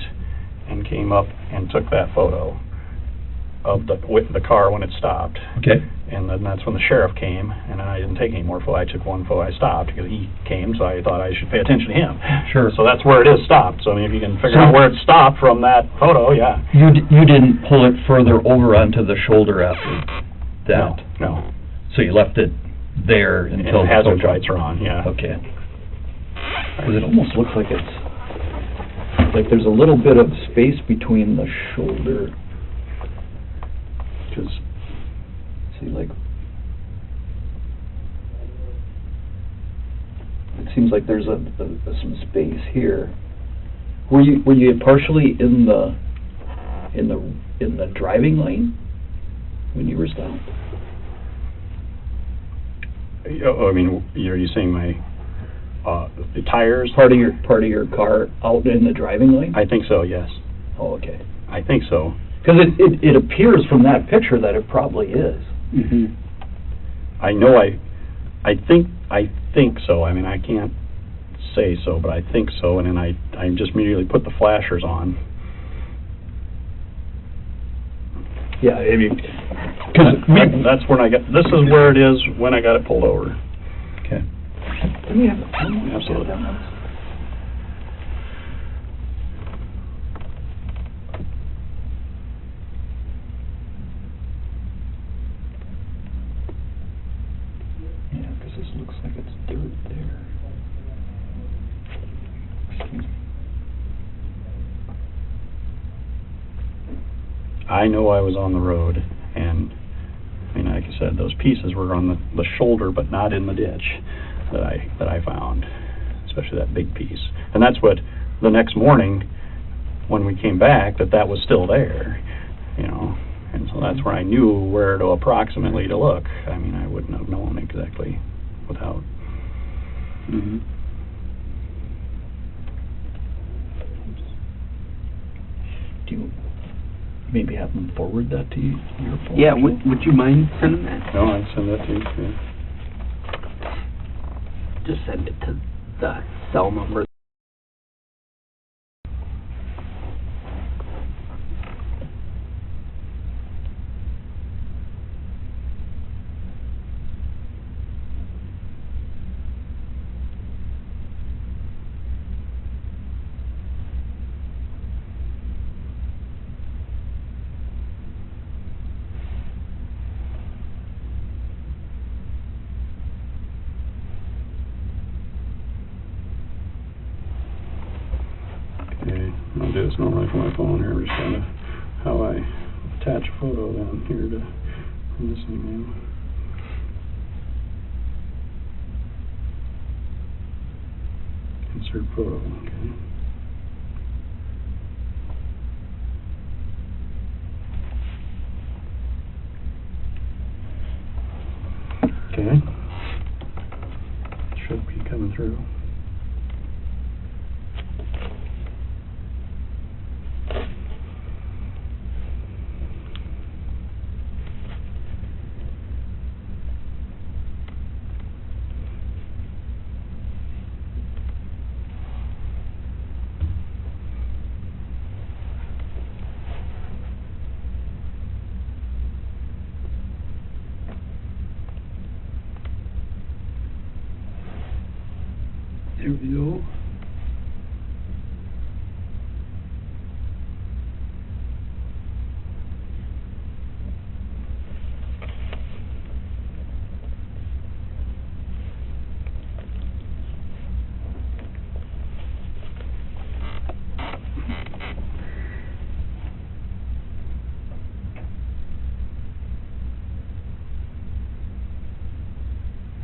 and came up and took that photo of the car when it stopped. okay. And then that's when the sheriff came, and I didn't take any more photos. I took one photo, I stopped, because he came, so I thought I should pay attention to him. Sure. So that's where it is stopped, so I mean, if you can figure out where it stopped from that photo, yeah. You didn't pull it further over onto the shoulder after that? No, So you left it there and until... the hazard lights are on, yeah. Okay. Because it almost looks like there's a little bit of space between the shoulder, because, see, like, it seems like there's some space here. Were you partially in the driving lane when you were stopped? Oh, I mean, are you saying my, the tires? Part of your car out in the driving lane? I think so, yes. Oh, okay. I think so. Because it appears from that picture that it probably is. I know I think so. I mean, I can't say so, but I think so, and then I just immediately put the flashers on. Yeah, I mean, That's when this is where it is when I got it pulled over. okay. Let me have Absolutely. Yeah, because this looks like it's dirt there. Excuse me. I know I was on the road, and I mean, like I said, those pieces were on the shoulder, but not in the ditch that I found, especially that big piece. And that's what the next morning when we came back, that was still there, you know. And so that's where I knew where to approximately to look. I mean, I wouldn't have known exactly without. Do you maybe have them forward that to you, your phone? Yeah, would you mind sending that? No, I'd send that to you. Yeah. Just send it to the cell number. do this normally from my phone here. I'm just kind of how I attach a photo down here to from this email. Insert photo, okay. Okay. Should be coming through. There we go.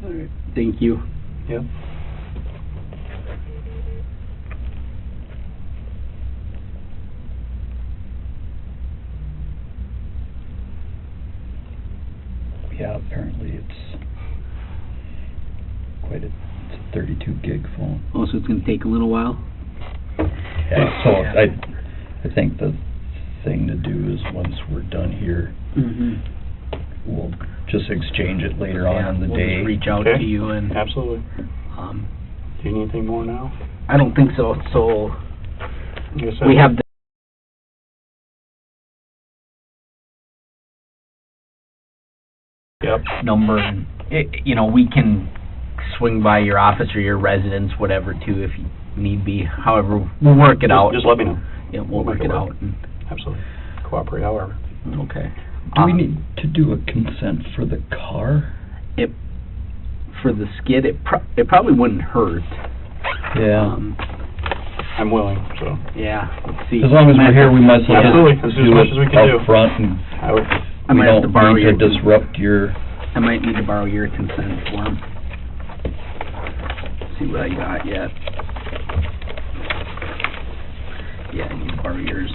All right. Thank you. Yep. Yeah, apparently it's quite a, it's a 32 gig phone. Oh, so it's going to take a little while? Yeah, so I think the thing to do is once we're done here, we'll just exchange it later on in the we'll day. just reach out Okay. to you and... Absolutely. Do you need anything more now? I don't think so. So Yes, we have the Yep. number, and you know, we can swing by your office or your residence, whatever, too, if you need be. However, we'll work it out. Just let me know. Yeah, we'll We'll work make it it out. work. Absolutely. Cooperate however. Okay. Do we need to do a consent for the car? For the skid, it probably wouldn't hurt. Yeah. I'm willing, so. Yeah. Let's see. As long as we're here, we might as well Absolutely. just As do much it as we can do. up front, and I would. I we might have to don't borrow need your to disrupt your... I might need to borrow your consent form. See what I got yet. Yeah, I need to borrow yours.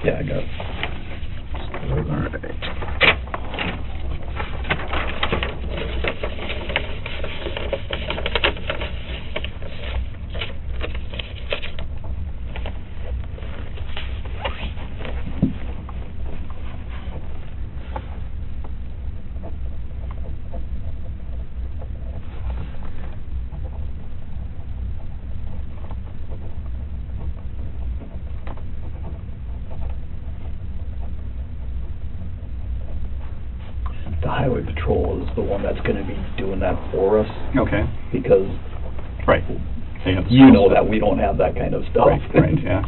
Yeah, I got it. All right. The highway patrol is the one that's gonna be doing that for us, Okay. because Right. They have the you skill know set. that we don't have that kind of stuff. Right, yeah.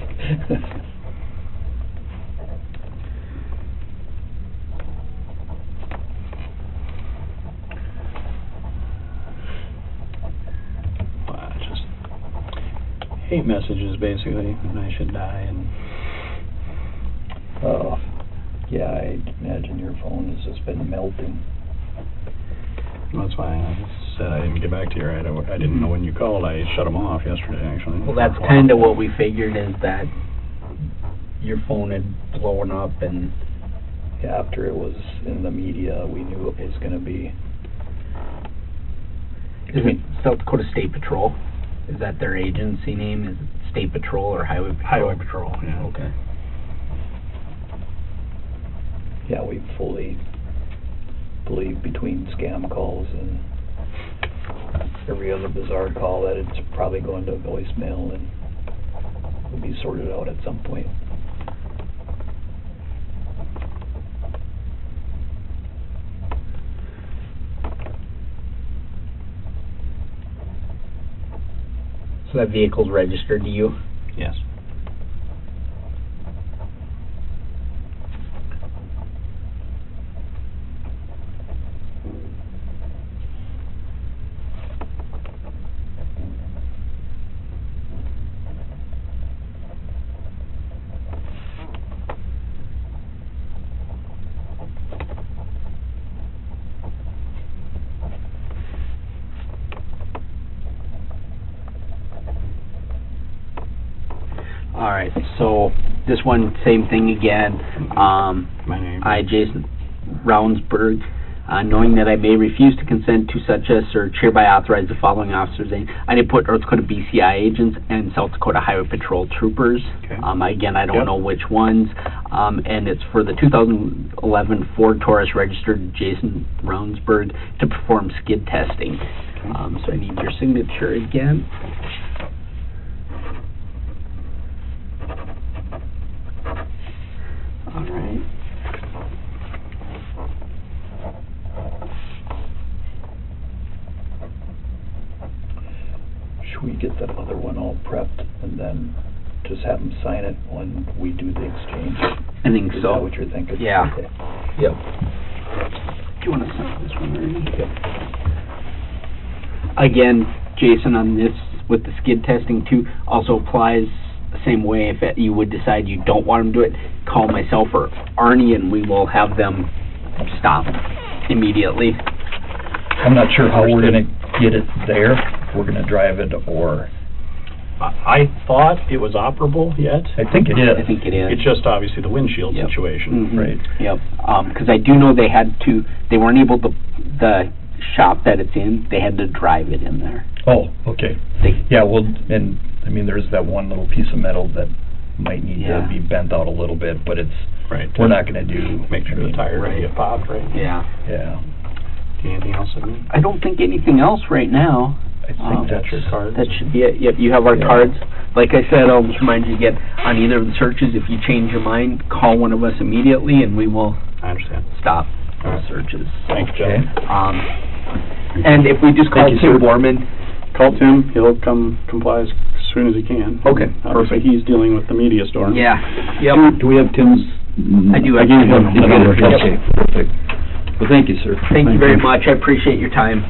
I just hate messages, basically, and I should die, and Oh, yeah, I imagine your phone has just been melting. that's why I said I didn't get back to you right. I didn't know when you called. I shut them off yesterday, actually. Well, that's kind of what we figured, is that your phone had blown up, and After it was in the media, we knew it was gonna be... is it South Dakota State Patrol? Is that their agency name? Is it State Patrol or Highway Patrol? Highway Patrol, yeah. Okay. Yeah, we fully believe between scam calls and every other bizarre call that it's probably going to voicemail and will be sorted out at some point. So that vehicle's registered to you? Yes. All right, so this one, same thing again. My name. I, Jason Ravnsborg, knowing that I may refuse to consent to such a search, hereby authorize the following officers. I did put North Dakota BCI agents and South Dakota Highway Patrol troopers. Okay. Again, I don't Yep. know which ones. And it's for the 2011 Ford Taurus registered Jason Ravnsborg to perform skid testing. So I need your signature again. All right. Should we get that other one all prepped and then just have them sign it when we do the exchange? I think Is so. that what you're thinking? Yeah. Okay. Yep. Do you want to sign this one, Ernie? Yep. Again, Jason, on this, with the skid testing too, also applies the same way. If you would decide you don't want them to do it, call myself or Arnie and we will have them stop immediately. I'm not sure how we're gonna get it there, if we're gonna drive it or, I thought it was operable yet. I think it is. I think it is. It's just obviously the windshield Yep. situation. Mhm. Right. Yep. Because I do know they weren't able to, the shop that it's in, they had to drive it in there. Oh, okay. They, Yeah, well, and, I mean, there's that one little piece of metal that might need Yeah. to be bent out a little bit, but it's, Right. we're not gonna do. Make sure I the mean, tire doesn't right. get popped, right? yeah. Yeah, Anything else I need? I don't think anything else right now. I think That's your card. That should be it. Yep, you have our Yeah. cards. Like I said, I'll just remind you again, on either of the searches, if you change your mind, call one of us immediately and we will I understand. stop All those right. searches. Thanks, okay. Joe. And if we just call Thank you, Tim sir. Borman, Call Tim, he'll come comply as soon as he can. Okay, Obviously, perfect. he's dealing with the media storm. yeah, yep. Do we have Tim's? I do have I gave Tim's him the number. Yep. Okay, perfect. Well, thank you, sir. Thank you very much. I appreciate your time.